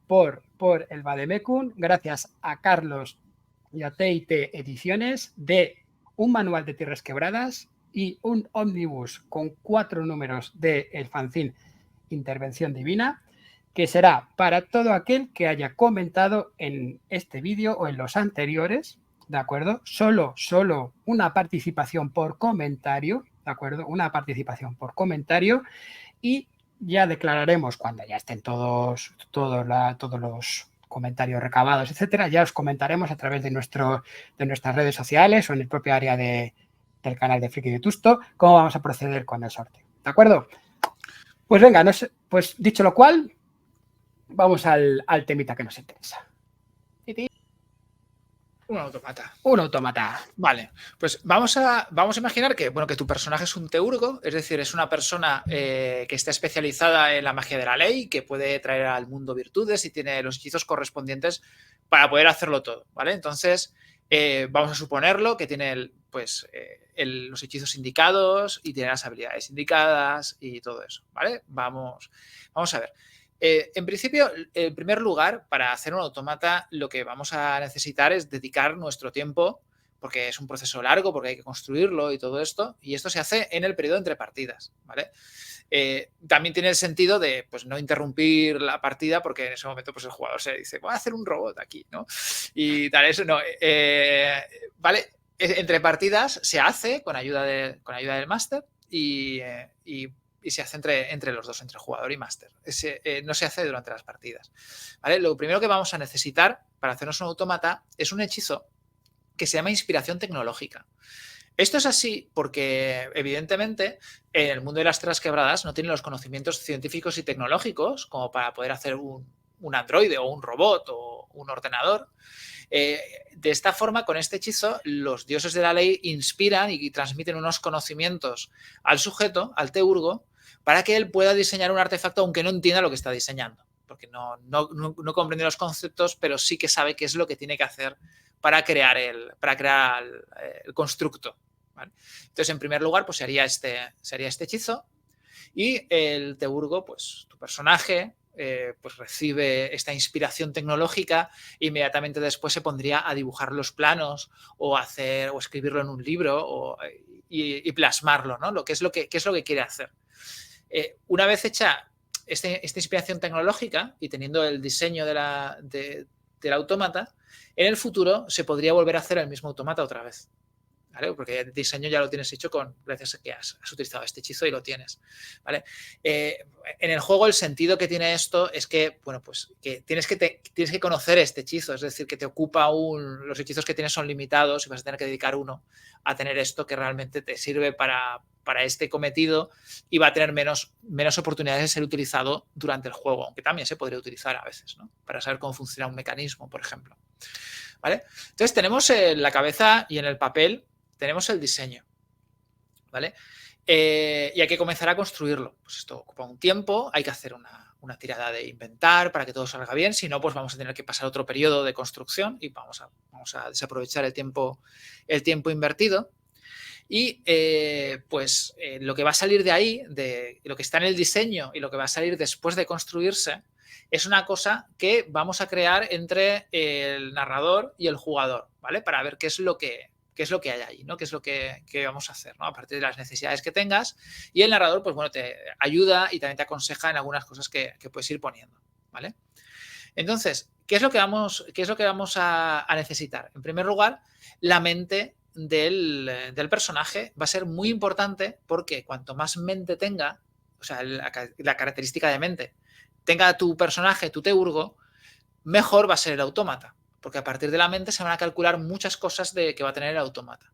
[SPEAKER 1] por el Vademecum, gracias a Carlos y a TIT Ediciones, de un manual de Tierras Quebradas y un ómnibus con 4 números de el fanzine Intervención Divina, que será para todo aquel que haya comentado en este vídeo o en los anteriores, ¿de acuerdo? Solo una participación por comentario, ¿de acuerdo? Una participación por comentario y ya declararemos cuando ya estén todos los comentarios recabados, etcétera, ya os comentaremos a través de nuestras redes sociales o en el propio área del canal de Friki de Tusto cómo vamos a proceder con el sorteo. ¿De acuerdo? Pues venga, pues dicho lo cual, vamos al temita que nos interesa.
[SPEAKER 2] Un automata.
[SPEAKER 1] Un autómata.
[SPEAKER 2] Vale, pues vamos a imaginar que, bueno, que tu personaje es un teurgo, es decir, es una persona que está especializada en la magia de la ley, que puede traer al mundo virtudes y tiene los hechizos correspondientes para poder hacerlo todo, ¿vale? Entonces, vamos a suponerlo que tiene los hechizos indicados y tiene las habilidades indicadas y todo eso, ¿vale? Vamos a ver. En principio, en primer lugar, para hacer un autómata, lo que vamos a necesitar es dedicar nuestro tiempo, porque es un proceso largo, porque hay que construirlo y todo esto, y esto se hace en el periodo entre partidas, ¿vale? También tiene el sentido de pues, no interrumpir la partida, porque en ese momento pues, el jugador se dice, voy a hacer un robot aquí, ¿no? Y tal, eso no. ¿Vale? Entre partidas se hace con ayuda del máster y se hace entre los dos, entre jugador y máster. No se hace durante las partidas. ¿Vale? Lo primero que vamos a necesitar para hacernos un autómata es un hechizo que se llama inspiración tecnológica. Esto es así porque, evidentemente, en el mundo de las Tierras Quebradas no tienen los conocimientos científicos y tecnológicos como para poder hacer un androide o un robot o un ordenador. De esta forma, con este hechizo, los dioses de la ley inspiran y transmiten unos conocimientos al sujeto, al teurgo, para que él pueda diseñar un artefacto aunque no entienda lo que está diseñando, porque no comprende los conceptos, pero sí que sabe qué es lo que tiene que hacer para crear el constructo. ¿Vale? Entonces, en primer lugar, pues sería este hechizo y el teurgo, pues tu personaje, pues recibe esta inspiración tecnológica e inmediatamente después se pondría a dibujar los planos o escribirlo en un libro y plasmarlo, ¿no? ¿Qué es lo que quiere hacer? Una vez hecha esta inspiración tecnológica y teniendo el diseño del autómata, en el futuro se podría volver a hacer el mismo autómata otra vez. ¿Vale? Porque el diseño ya lo tienes hecho gracias a que has utilizado este hechizo y lo tienes. ¿Vale? En el juego el sentido que tiene esto es que, bueno, pues que tienes que conocer este hechizo, es decir, que te ocupa los hechizos que tienes son limitados y vas a tener que dedicar uno a tener esto que realmente te sirve para este cometido y va a tener menos oportunidades de ser utilizado durante el juego, aunque también se podría utilizar a veces, ¿no? Para saber cómo funciona un mecanismo, por ejemplo. ¿Vale? Entonces tenemos en la cabeza y en el papel tenemos el diseño, ¿vale? Y hay que comenzar a construirlo. Pues esto ocupa un tiempo, hay que hacer una tirada de inventar para que todo salga bien, si no, pues vamos a tener que pasar otro periodo de construcción y vamos a desaprovechar el tiempo invertido. Y pues lo que va a salir de ahí, de lo que está en el diseño y lo que va a salir después de construirse, es una cosa que vamos a crear entre el narrador y el jugador, ¿vale? Para ver qué es lo que hay ahí, ¿no? Qué es lo que vamos a hacer, ¿no? A partir de las necesidades que tengas. Y el narrador, pues bueno, te ayuda y también te aconseja en algunas cosas que puedes ir poniendo, ¿vale? Entonces, ¿qué es lo que vamos a necesitar? En primer lugar, la mente del personaje va a ser muy importante porque cuanto más mente tenga, o sea, la característica de mente, tenga tu personaje, tu teurgo, mejor va a ser el autómata. Porque a partir de la mente se van a calcular muchas cosas que va a tener el autómata.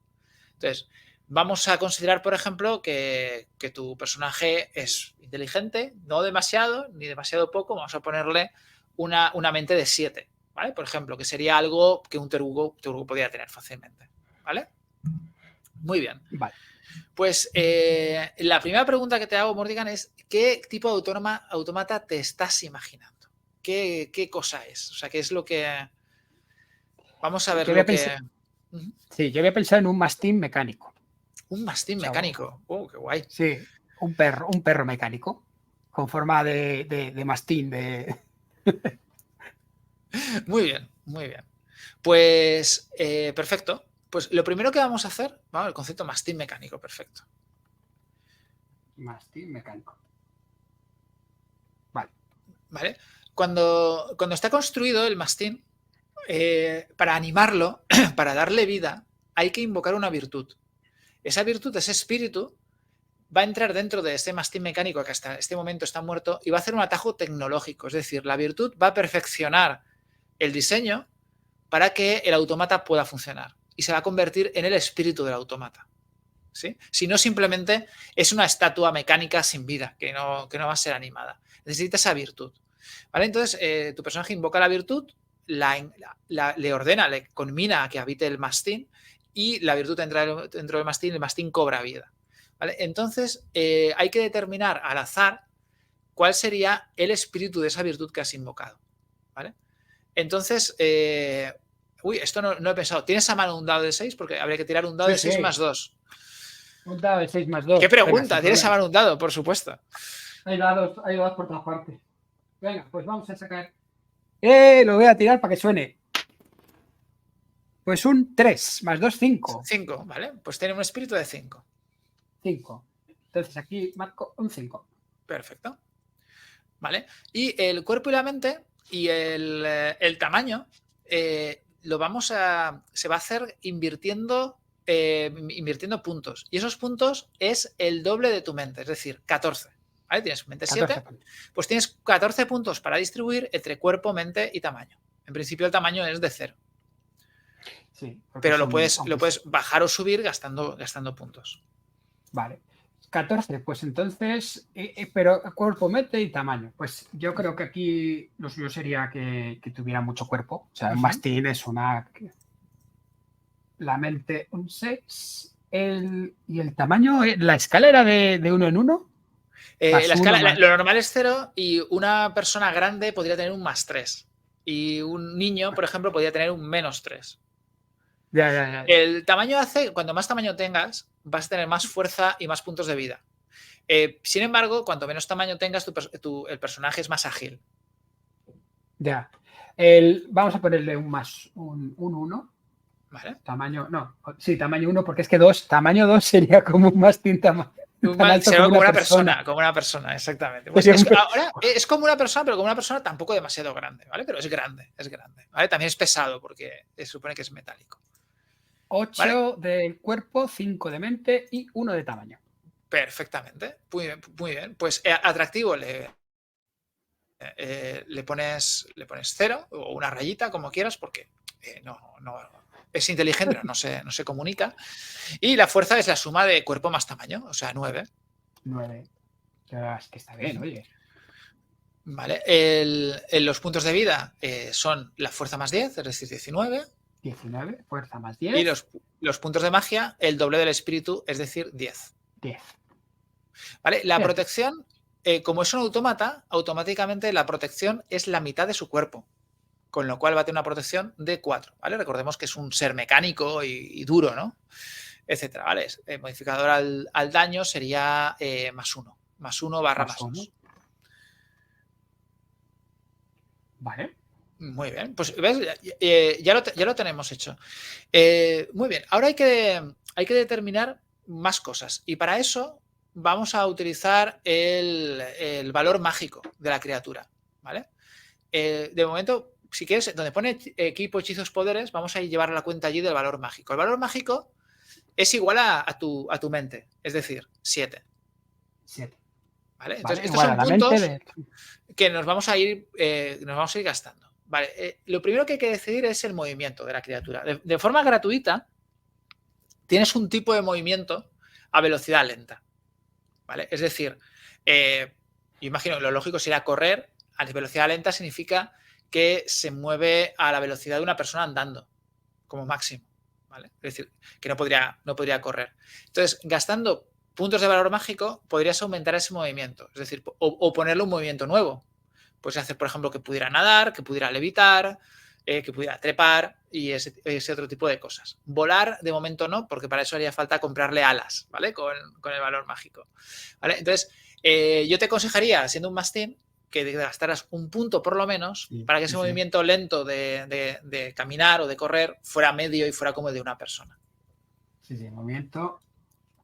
[SPEAKER 2] Entonces, vamos a considerar, por ejemplo, que tu personaje es inteligente, no demasiado, ni demasiado poco. Vamos a ponerle una mente de 7, ¿vale? Por ejemplo, que sería algo que un teurgo podría tener fácilmente, ¿vale? Muy bien.
[SPEAKER 1] Vale.
[SPEAKER 2] Pues la primera pregunta que te hago, Mordigan, es ¿qué tipo de autómata te estás imaginando? ¿Qué cosa es? O sea, ¿qué es lo que... Vamos a ver lo que...
[SPEAKER 1] Sí, yo había pensado en un mastín mecánico.
[SPEAKER 2] Un mastín mecánico. Oh, qué guay.
[SPEAKER 1] Sí, un perro mecánico con forma de mastín.
[SPEAKER 2] Muy bien, muy bien. Pues perfecto. Pues lo primero que vamos a hacer, el concepto mastín mecánico, perfecto.
[SPEAKER 1] Mastín mecánico.
[SPEAKER 2] Vale. Cuando está construido el mastín, para animarlo, para darle vida, hay que invocar una virtud. Esa virtud, ese espíritu, va a entrar dentro de ese mastín mecánico que hasta este momento está muerto y va a hacer un atajo tecnológico. Es decir, la virtud va a perfeccionar el diseño para que el autómata pueda funcionar y se va a convertir en el espíritu del autómata. ¿Sí? Si no, simplemente es una estatua mecánica sin vida, que no va a ser animada. Necesita esa virtud. ¿Vale? Entonces, tu personaje invoca la virtud, le ordena, le conmina a que habite el mastín y la virtud entra dentro del mastín y el mastín cobra vida. ¿Vale? Entonces, hay que determinar al azar cuál sería el espíritu de esa virtud que has invocado. ¿Vale? Entonces, esto no he pensado. ¿Tienes a mano un dado de 6? Porque habría que tirar un dado de 6 más 2.
[SPEAKER 1] Un dado de 6 más 2.
[SPEAKER 2] ¿Qué pregunta? Tienes a mano un dado, por supuesto.
[SPEAKER 1] Hay dados por todas partes. Venga, pues vamos a sacar. Lo voy a tirar para que suene. Pues un 3 más 2, 5.
[SPEAKER 2] 5, ¿vale? Pues tiene un espíritu de 5.
[SPEAKER 1] 5. Entonces aquí marco un 5.
[SPEAKER 2] Perfecto. ¿Vale? Y el cuerpo y la mente y el tamaño se va a hacer invirtiendo puntos. Y esos puntos es el doble de tu mente, es decir, 14. ¿Vale? Tienes mente 7, pues tienes 14 puntos para distribuir entre cuerpo, mente y tamaño. En principio el tamaño es de 0.
[SPEAKER 1] Sí,
[SPEAKER 2] pero lo puedes bajar o subir gastando puntos.
[SPEAKER 1] Vale. 14, pues entonces, pero cuerpo, mente y tamaño. Pues yo creo que aquí lo suyo sería que tuviera mucho cuerpo. O sea, un mastín es una... La mente un 6. ¿Y el tamaño? ¿La escala era de 1 en 1?
[SPEAKER 2] La escala, lo normal es 0 y una persona grande podría tener un más 3. Y un niño, por ejemplo, podría tener un menos 3.
[SPEAKER 1] Ya.
[SPEAKER 2] El tamaño hace, cuanto más tamaño tengas, vas a tener más fuerza y más puntos de vida. Sin embargo, cuanto menos tamaño tengas, el personaje es más ágil.
[SPEAKER 1] Ya. Vamos a ponerle un 1.
[SPEAKER 2] ¿Vale?
[SPEAKER 1] Tamaño, no. Sí, tamaño 1, porque es que tamaño 2 sería como un mastín
[SPEAKER 2] como una persona, exactamente. Pues ahora es como una persona, pero como una persona tampoco demasiado grande, ¿vale? Pero es grande, ¿vale? También es pesado porque se supone que es metálico.
[SPEAKER 1] 8 ¿vale? De cuerpo, 5 de mente y 1 de tamaño.
[SPEAKER 2] Perfectamente. Muy bien. Pues atractivo le pones 0 o una rayita, como quieras, porque no es inteligente, no se comunica. Y la fuerza es la suma de cuerpo más tamaño, o sea, 9.
[SPEAKER 1] 9. Es que está bien, oye.
[SPEAKER 2] Vale. Los puntos de vida son la fuerza más 10, es decir, 19.
[SPEAKER 1] 19, fuerza más 10.
[SPEAKER 2] Y los puntos de magia, el doble del espíritu, es decir, 10.
[SPEAKER 1] 10.
[SPEAKER 2] Vale. La protección, como es un autómata, automáticamente la protección es la mitad de su cuerpo. Con lo cual va a tener una protección de 4, ¿vale? Recordemos que es un ser mecánico y duro, ¿no? etcétera, ¿vale? Modificador al daño sería +1. +1 barra
[SPEAKER 1] Más uno.
[SPEAKER 2] +2.
[SPEAKER 1] Vale.
[SPEAKER 2] Muy bien, pues ¿ves? Ya lo tenemos hecho. Muy bien, ahora hay que determinar más cosas y para eso vamos a utilizar el valor mágico de la criatura, ¿vale? De momento, si quieres, donde pone equipo, hechizos, poderes, vamos a llevar la cuenta allí del valor mágico. El valor mágico es igual a tu mente, es decir, 7.
[SPEAKER 1] 7.
[SPEAKER 2] ¿Vale? Entonces,
[SPEAKER 1] Vale,
[SPEAKER 2] estos
[SPEAKER 1] igual a
[SPEAKER 2] son
[SPEAKER 1] la mente
[SPEAKER 2] puntos
[SPEAKER 1] de...
[SPEAKER 2] que nos vamos a ir gastando. Vale, lo primero que hay que decidir es el movimiento de la criatura. De forma gratuita, tienes un tipo de movimiento a velocidad lenta. ¿Vale? Es decir, yo imagino que lo lógico sería correr a velocidad lenta, significa que se mueve a la velocidad de una persona andando, como máximo. ¿Vale? Es decir, que no podría correr. Entonces, gastando puntos de valor mágico, podrías aumentar ese movimiento. Es decir, o ponerle un movimiento nuevo. Puedes hacer, por ejemplo, que pudiera nadar, que pudiera levitar, que pudiera trepar y ese otro tipo de cosas. Volar, de momento no, porque para eso haría falta comprarle alas, ¿vale? Con el valor mágico. ¿Vale? Entonces, yo te aconsejaría, siendo un mastín, que gastaras un punto por lo menos para que ese movimiento lento de caminar o de correr fuera medio y fuera como el de una persona.
[SPEAKER 1] Sí, movimiento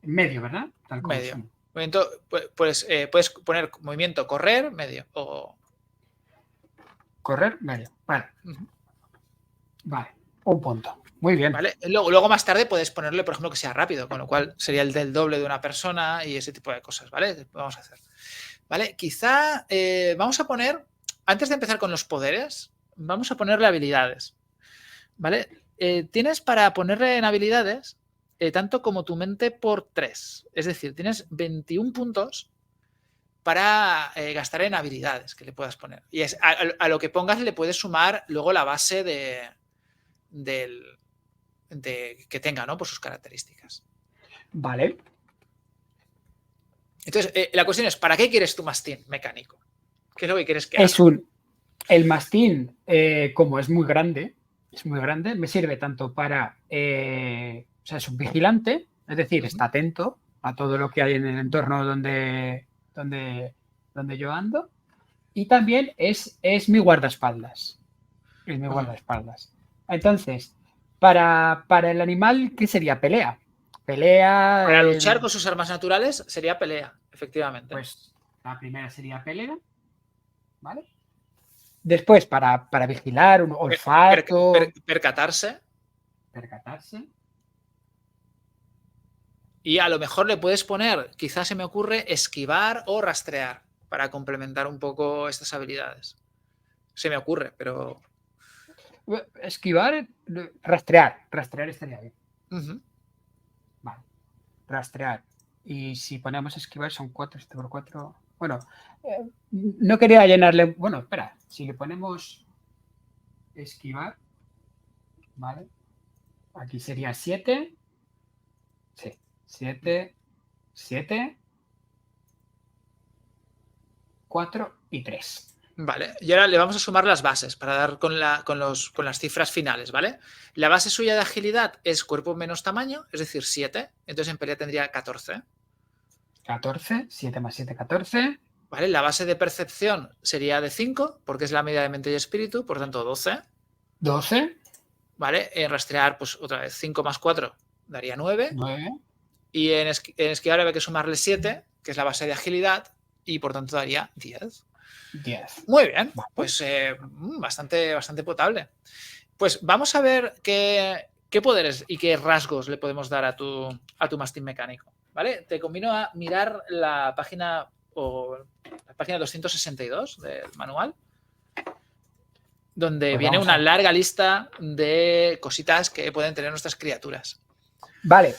[SPEAKER 1] medio, ¿verdad? Tal como
[SPEAKER 2] Medio.
[SPEAKER 1] son.
[SPEAKER 2] Movimiento, pues puedes poner movimiento correr, medio o...
[SPEAKER 1] Correr, medio. Vale. Vale. Un punto. Muy bien.
[SPEAKER 2] ¿Vale? Luego más tarde puedes ponerle, por ejemplo, que sea rápido, con lo cual sería el del doble de una persona y ese tipo de cosas, ¿vale? Vamos a hacer. ¿Vale? Quizá vamos a poner, antes de empezar con los poderes, vamos a ponerle habilidades, ¿vale? Tienes para ponerle en habilidades tanto como tu mente por 3. Es decir, tienes 21 puntos para gastar en habilidades que le puedas poner. Y a lo que pongas le puedes sumar luego la base que tenga, ¿no? Por sus características.
[SPEAKER 1] Vale.
[SPEAKER 2] Entonces, la cuestión es, ¿para qué quieres tu mastín mecánico? ¿Qué es lo que quieres que haga?
[SPEAKER 1] El mastín, como es muy grande, me sirve tanto para, o sea, es un vigilante, es decir, está atento a todo lo que hay en el entorno donde yo ando, y también es mi guardaespaldas. Es mi guardaespaldas. Entonces, para el animal, ¿qué sería? Pelea. Pelea.
[SPEAKER 2] Para luchar con sus armas naturales sería pelea, efectivamente.
[SPEAKER 1] Pues la primera sería pelea, ¿vale? Después, para vigilar, un olfato.
[SPEAKER 2] Percatarse.
[SPEAKER 1] Percatarse.
[SPEAKER 2] Y a lo mejor le puedes poner, quizás se me ocurre, esquivar o rastrear para complementar un poco estas habilidades. Se me ocurre, pero...
[SPEAKER 1] Esquivar, rastrear. Rastrear estaría bien. Vale. Rastrear. Y si ponemos esquivar son 4, 7 por 4. Bueno, no quería llenarle. Bueno, espera. Si le ponemos esquivar, ¿vale? Aquí sería 7. Sí, 7, 7, 4 y 3.
[SPEAKER 2] Vale, y ahora le vamos a sumar las bases para dar con las cifras finales, ¿vale? La base suya de agilidad es cuerpo menos tamaño, es decir, 7. Entonces en pelea tendría 14.
[SPEAKER 1] 14, 7 más 7, 14.
[SPEAKER 2] ¿Vale? La base de percepción sería de 5, porque es la medida de mente y espíritu, por tanto 12.
[SPEAKER 1] 12.
[SPEAKER 2] ¿Vale? En rastrear, pues otra vez, 5 más 4 daría 9.
[SPEAKER 1] 9.
[SPEAKER 2] Y en esquivar había que sumarle 7, que es la base de agilidad, y por tanto daría 10.
[SPEAKER 1] 10.
[SPEAKER 2] Muy bien, pues bastante potable. Pues vamos a ver qué poderes y qué rasgos le podemos dar a tu mastín mecánico. ¿Vale? Te convino a mirar la página 262 del manual, donde
[SPEAKER 1] Pues
[SPEAKER 2] viene
[SPEAKER 1] vamos
[SPEAKER 2] una larga lista de cositas que pueden tener nuestras criaturas.
[SPEAKER 1] Vale,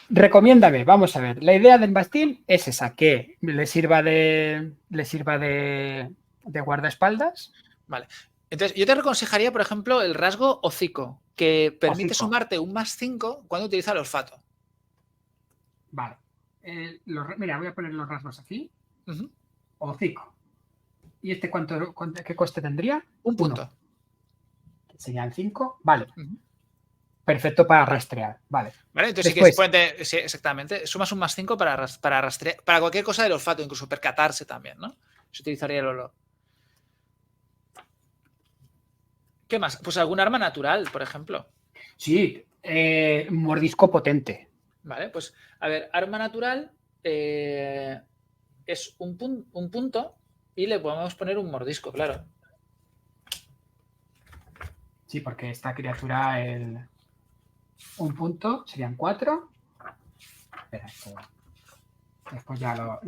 [SPEAKER 1] recomiéndame, vamos a ver. La idea del mastín es esa, que le sirva de guardaespaldas.
[SPEAKER 2] Vale. Entonces, yo te aconsejaría, por ejemplo, el rasgo hocico, que permite
[SPEAKER 1] Hocico.
[SPEAKER 2] sumarte un +5 cuando utiliza el olfato.
[SPEAKER 1] Vale. Mira, voy a poner los rasgos aquí. Hocico. ¿Y este qué coste tendría?
[SPEAKER 2] Un punto.
[SPEAKER 1] Serían 5. Vale. Perfecto para rastrear. Vale.
[SPEAKER 2] ¿Vale? Entonces
[SPEAKER 1] Después,
[SPEAKER 2] sí, exactamente. Sumas un +5 para rastrear, para cualquier cosa del olfato, incluso percatarse también, ¿no? Se utilizaría el olor. ¿Qué más? Pues algún arma natural, por ejemplo.
[SPEAKER 1] sí, mordisco potente.
[SPEAKER 2] Vale, pues a ver, arma natural es un punto y le podemos poner un mordisco, claro.
[SPEAKER 1] Sí, porque esta criatura, un punto, serían 4. Espera, después ya lo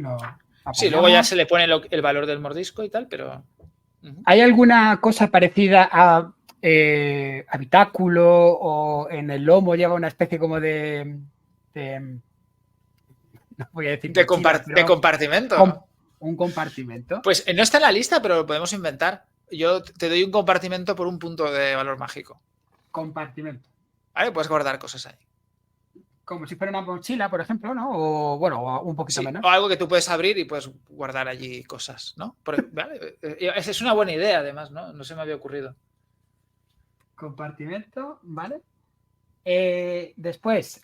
[SPEAKER 2] Sí, luego ya
[SPEAKER 1] apañamos.
[SPEAKER 2] se le pone el valor del mordisco y tal, pero...
[SPEAKER 1] ¿Hay alguna cosa parecida a habitáculo o en el lomo lleva una especie como no voy a decir mochila,
[SPEAKER 2] de
[SPEAKER 1] pero
[SPEAKER 2] compartimento.
[SPEAKER 1] un compartimento?
[SPEAKER 2] Pues no está en la lista, pero lo podemos inventar. Yo te doy un compartimento por un punto de valor mágico.
[SPEAKER 1] Compartimento.
[SPEAKER 2] ¿Vale? Puedes guardar cosas ahí.
[SPEAKER 1] Como si fuera una mochila, por ejemplo, ¿no? O bueno, un poquito
[SPEAKER 2] Sí,
[SPEAKER 1] menos.
[SPEAKER 2] o algo que tú puedes abrir y puedes guardar allí cosas, ¿no? ¿Vale? Es una buena idea, además, ¿no? No se me había ocurrido.
[SPEAKER 1] Compartimento, ¿vale? Después,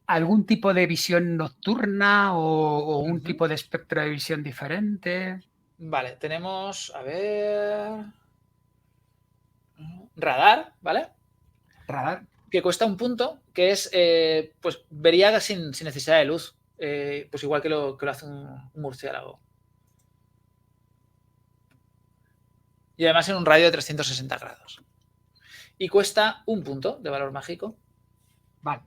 [SPEAKER 1] algún tipo de visión nocturna o un tipo de espectro de visión diferente.
[SPEAKER 2] Vale, tenemos, a ver... Radar, ¿vale?
[SPEAKER 1] Radar.
[SPEAKER 2] Que cuesta un punto, que es, pues vería sin necesidad de luz. Pues igual que lo hace un murciélago. Y además en un radio de 360 grados. Y cuesta un punto de valor mágico.
[SPEAKER 1] Vale.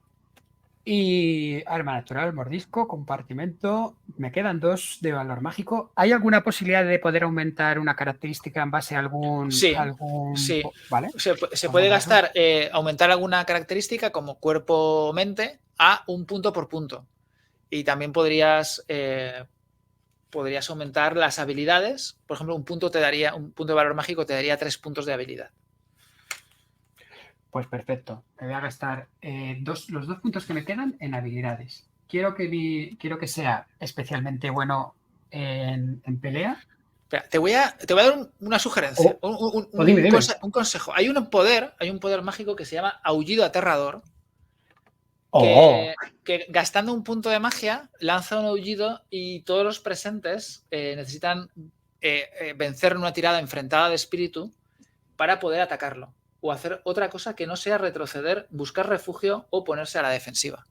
[SPEAKER 1] Y arma natural, mordisco, compartimento. Me quedan 2 de valor mágico. ¿Hay alguna posibilidad de poder aumentar una característica en base a algún...
[SPEAKER 2] Sí.
[SPEAKER 1] ¿Vale?
[SPEAKER 2] Se puede gastar, aumentar alguna característica como cuerpo o mente a un punto por punto. Y también podrías aumentar las habilidades. Por ejemplo, un punto de valor mágico te daría 3 puntos de habilidad.
[SPEAKER 1] Pues perfecto. Me voy a gastar los 2 puntos que me quedan en habilidades. Quiero que sea especialmente bueno en pelea.
[SPEAKER 2] Espera, te voy a dar una sugerencia,
[SPEAKER 1] Dime.
[SPEAKER 2] un consejo. Hay un poder mágico que se llama Aullido Aterrador, que gastando un punto de magia lanza un aullido y todos los presentes necesitan vencer en una tirada enfrentada de espíritu para poder atacarlo o hacer otra cosa que no sea retroceder, buscar refugio o ponerse a la defensiva.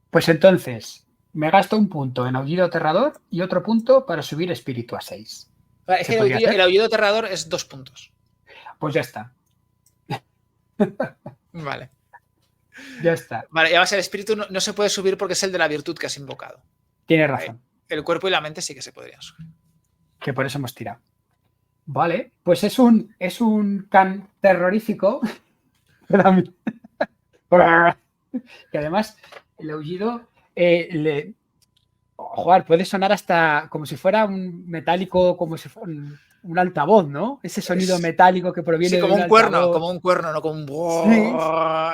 [SPEAKER 1] Pues entonces, me gasto un punto en aullido aterrador y otro punto para subir espíritu a 6.
[SPEAKER 2] Es que el aullido aterrador es 2 puntos.
[SPEAKER 1] Pues ya está.
[SPEAKER 2] Vale.
[SPEAKER 1] Ya está.
[SPEAKER 2] Vale, y además el espíritu no se puede subir porque es el de la virtud que has invocado.
[SPEAKER 1] Tienes razón.
[SPEAKER 2] El cuerpo y la mente sí que se podrían subir.
[SPEAKER 1] Que por eso hemos tirado. Vale, pues es un can terrorífico. Que además el aullido puede sonar hasta como si fuera un metálico, como si fuera un altavoz, ¿no? Ese sonido metálico que proviene de un altavoz.
[SPEAKER 2] Como un cuerno, no como un...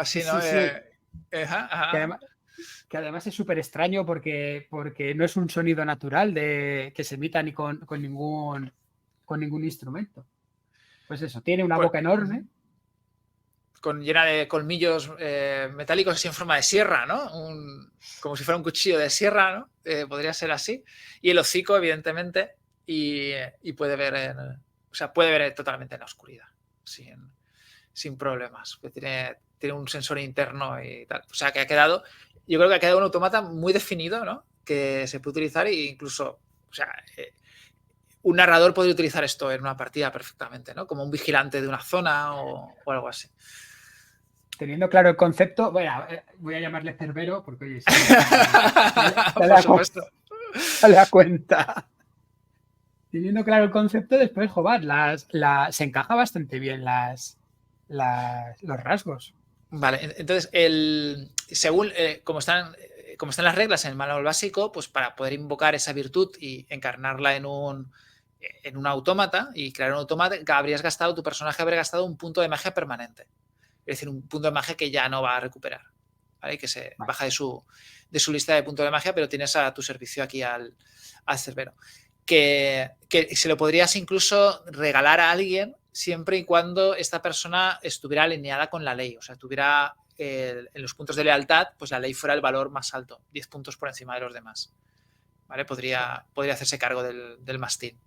[SPEAKER 1] Sí, ¿no? Sí. Que además es súper extraño porque no es un sonido natural que se emita ni con ningún instrumento. Pues eso, tiene una boca enorme.
[SPEAKER 2] Llena de colmillos metálicos así en forma de sierra, ¿no? Como si fuera un cuchillo de sierra, ¿no? Podría ser así. Y el hocico, evidentemente, y puede ver puede ver totalmente en la oscuridad, sin problemas. Tiene un sensor interno y tal. O sea, que yo creo que ha quedado un automata muy definido, ¿no? Que se puede utilizar e incluso, un narrador podría utilizar esto en una partida perfectamente, ¿no? Como un vigilante de una zona o algo así.
[SPEAKER 1] Teniendo claro el concepto, voy a llamarle Cerbero porque, oye,
[SPEAKER 2] por supuesto.
[SPEAKER 1] Se le da cuenta. Teniendo claro el concepto, después, joder, se encaja bastante bien los rasgos.
[SPEAKER 2] Vale, entonces, según como están las reglas en el manual básico, pues para poder invocar esa virtud y encarnarla en un autómata y crear un autómata, tu personaje habría gastado un punto de magia permanente. Es decir, un punto de magia que ya no va a recuperar, ¿vale? Que se baja de su lista de puntos de magia, pero tienes a tu servicio aquí al Cerbero. Que se lo podrías incluso regalar a alguien siempre y cuando esta persona estuviera alineada con la ley, o sea, tuviera en los puntos de lealtad, pues la ley fuera el valor más alto, 10 puntos por encima de los demás. ¿Vale? Podría hacerse cargo del mastín.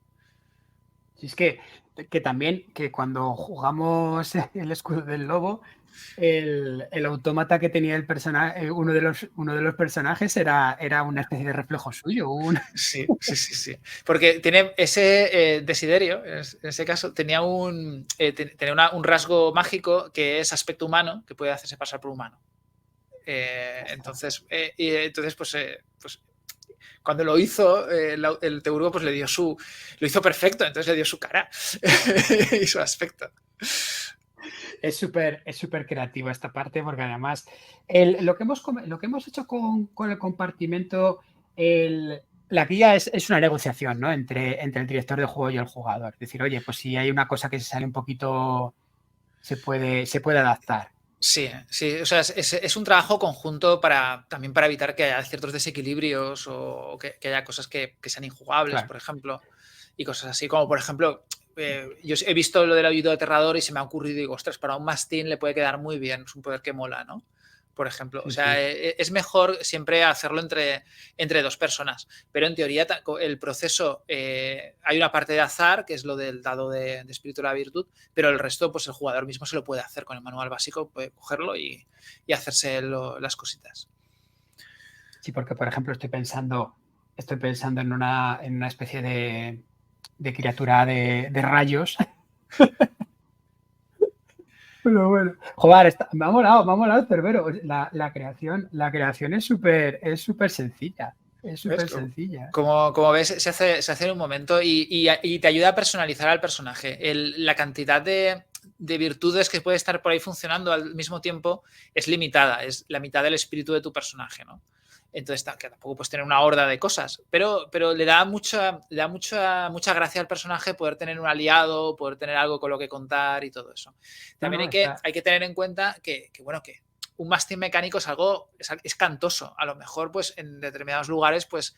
[SPEAKER 1] Si es que también que cuando jugamos el escudo del lobo, el autómata que tenía el personaje, uno de los personajes era una especie de reflejo suyo.
[SPEAKER 2] Sí. Porque tiene ese Desiderio, en ese caso, tenía un rasgo mágico que es aspecto humano, que puede hacerse pasar por humano. Entonces, pues cuando lo hizo, el Teurgo pues le dio lo hizo perfecto, entonces le dio su cara y su aspecto.
[SPEAKER 1] Es súper creativa esta parte, porque además lo que hemos hecho con el compartimento, la guía es una negociación, ¿no? entre el director de juego y el jugador. Es decir, oye, pues si hay una cosa que se sale un poquito, se puede adaptar.
[SPEAKER 2] Sí, o sea, es un trabajo conjunto también para evitar que haya ciertos desequilibrios o que haya cosas que sean injugables, claro. Por ejemplo, y cosas así, como por ejemplo, yo he visto lo del oído aterrador y se me ha ocurrido y digo, ostras, para un mastín le puede quedar muy bien, es un poder que mola, ¿no? Por ejemplo, o sea, es mejor siempre hacerlo entre dos personas, pero en teoría el proceso, hay una parte de azar, que es lo del dado de espíritu de la virtud, pero el resto, pues el jugador mismo se lo puede hacer con el manual básico, puede cogerlo y hacerse las cositas.
[SPEAKER 1] Sí, porque por ejemplo estoy pensando en una especie de criatura de rayos. Pero bueno, joder, me ha molado el cerbero. La creación es súper sencilla. Es súper sencilla.
[SPEAKER 2] Como ves, se hace en un momento y te ayuda a personalizar al personaje. La cantidad de virtudes que puede estar por ahí funcionando al mismo tiempo es limitada, es la mitad del espíritu de tu personaje, ¿no? Entonces, que tampoco puedes tener una horda de cosas, pero le da mucha gracia al personaje poder tener un aliado, poder tener algo con lo que contar y todo eso. También hay que tener en cuenta que un mastín mecánico es cantoso. A lo mejor, pues, en determinados lugares, pues,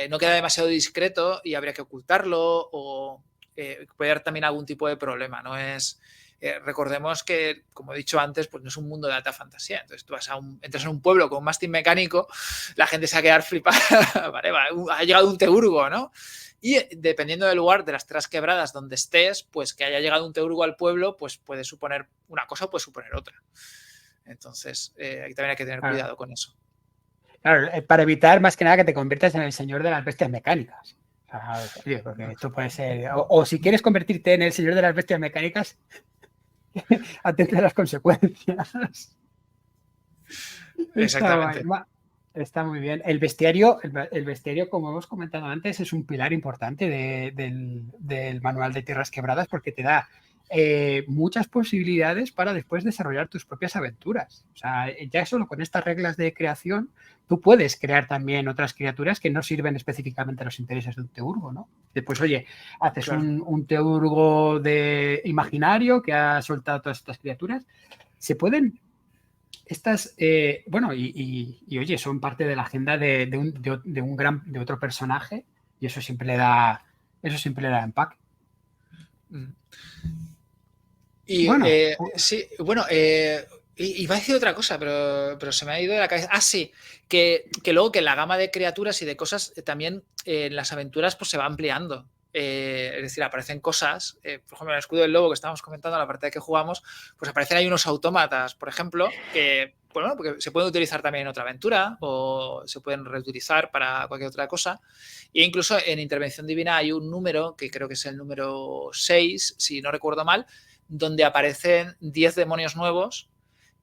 [SPEAKER 2] no queda demasiado discreto y habría que ocultarlo o puede haber también algún tipo de problema. No es... recordemos que, como he dicho antes, pues no es un mundo de alta fantasía. Entonces tú entras en un pueblo con un mastín mecánico, la gente se va a quedar flipada. Vale, ha llegado un teurgo, ¿no? Y dependiendo del lugar, de las tierras quebradas donde estés, pues que haya llegado un teurgo al pueblo, pues puede suponer una cosa o puede suponer otra. Entonces, también hay que tener cuidado con eso.
[SPEAKER 1] Claro, para evitar más que nada que te conviertas en el señor de las bestias mecánicas. Oye, porque esto puede ser... O si quieres convertirte en el señor de las bestias mecánicas, atente a las consecuencias.
[SPEAKER 2] Exactamente.
[SPEAKER 1] Está muy bien. El bestiario, como hemos comentado antes, es un pilar importante del manual de Tierras Quebradas porque te da muchas posibilidades para después desarrollar tus propias aventuras. O sea, ya solo con estas reglas de creación, tú puedes crear también otras criaturas que no sirven específicamente a los intereses de un teurgo, ¿no? Después, oye, haces un teurgo imaginario que ha soltado todas estas criaturas. Se pueden... Estas, oye, son parte de la agenda de otro personaje y eso siempre le da empaque.
[SPEAKER 2] Y iba a decir otra cosa, pero se me ha ido de la cabeza. Ah, sí, que luego que la gama de criaturas y de cosas también en las aventuras pues se va ampliando. Es decir, aparecen cosas, por ejemplo, en el escudo del lobo que estábamos comentando, la parte de que jugamos, pues aparecen ahí unos autómatas, por ejemplo, que porque se pueden utilizar también en otra aventura o se pueden reutilizar para cualquier otra cosa. E incluso en Intervención Divina hay un número, que creo que es el número 6, si no recuerdo mal, donde aparecen 10 demonios nuevos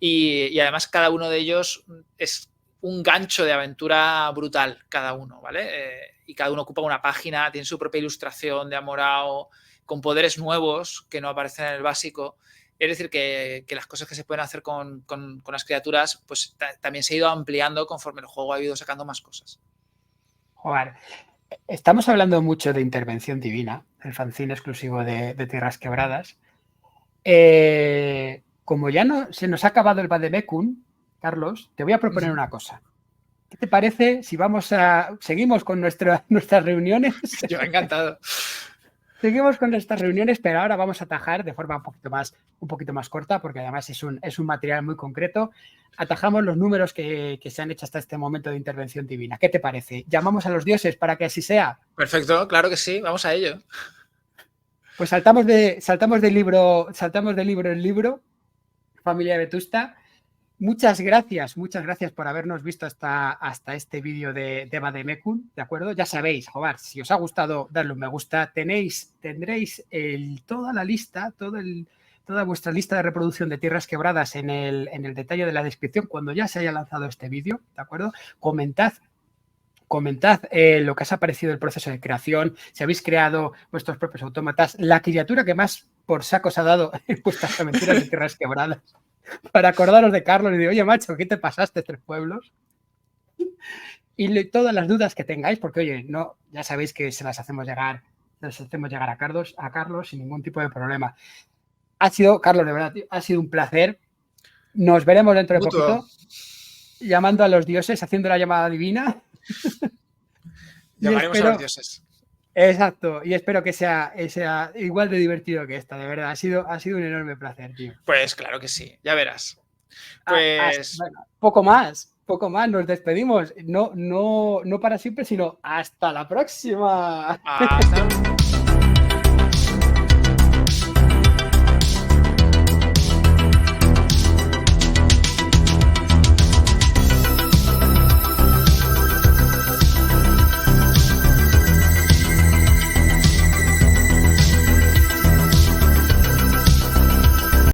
[SPEAKER 2] y además cada uno de ellos es un gancho de aventura brutal, cada uno, ¿vale? Y cada uno ocupa una página, tiene su propia ilustración de Amorao, con poderes nuevos que no aparecen en el básico. Es decir, que las cosas que se pueden hacer con las criaturas, pues también se ha ido ampliando conforme el juego ha ido sacando más cosas.
[SPEAKER 1] Joder, estamos hablando mucho de Intervención Divina, el fanzine exclusivo de Tierras Quebradas. Como ya se nos ha acabado el Vademecum, Carlos, te voy a proponer una cosa. ¿Qué te parece si seguimos con nuestras reuniones?
[SPEAKER 2] Yo encantado.
[SPEAKER 1] Seguimos con estas reuniones, pero ahora vamos a atajar de forma un poquito más corta, porque además es un material muy concreto. Atajamos los números que se han hecho hasta este momento de intervención divina. ¿Qué te parece? ¿Llamamos a los dioses para que así sea?
[SPEAKER 2] Perfecto, claro que sí, vamos a ello.
[SPEAKER 1] Pues saltamos del libro en libro, familia Vetusta. Muchas gracias por habernos visto hasta este vídeo de Vademecum, ¿de acuerdo? Ya sabéis, joder, si os ha gustado, darle un me gusta. Tendréis toda la lista, toda vuestra lista de reproducción de Tierras Quebradas en el detalle de la descripción cuando ya se haya lanzado este vídeo, ¿de acuerdo? Comentad lo que os ha parecido el proceso de creación, si habéis creado vuestros propios autómatas, la criatura que más por saco os ha dado en vuestras aventuras de Tierras Quebradas, para acordaros de Carlos y de, oye, macho, ¿qué te pasaste 3 pueblos? Y todas las dudas que tengáis, porque, oye, no, ya sabéis que se las hacemos llegar a Carlos sin ningún tipo de problema. Carlos, de verdad, ha sido un placer. Nos veremos dentro de poquito, llamando a los dioses, haciendo la llamada divina.
[SPEAKER 2] Llamaremos a los dioses.
[SPEAKER 1] Exacto, y espero que sea igual de divertido que esta, de verdad. Ha sido un enorme placer, tío.
[SPEAKER 2] Pues claro que sí, ya verás. Pues
[SPEAKER 1] bueno, poco más, nos despedimos. No para siempre, sino hasta la próxima.
[SPEAKER 2] Hasta luego.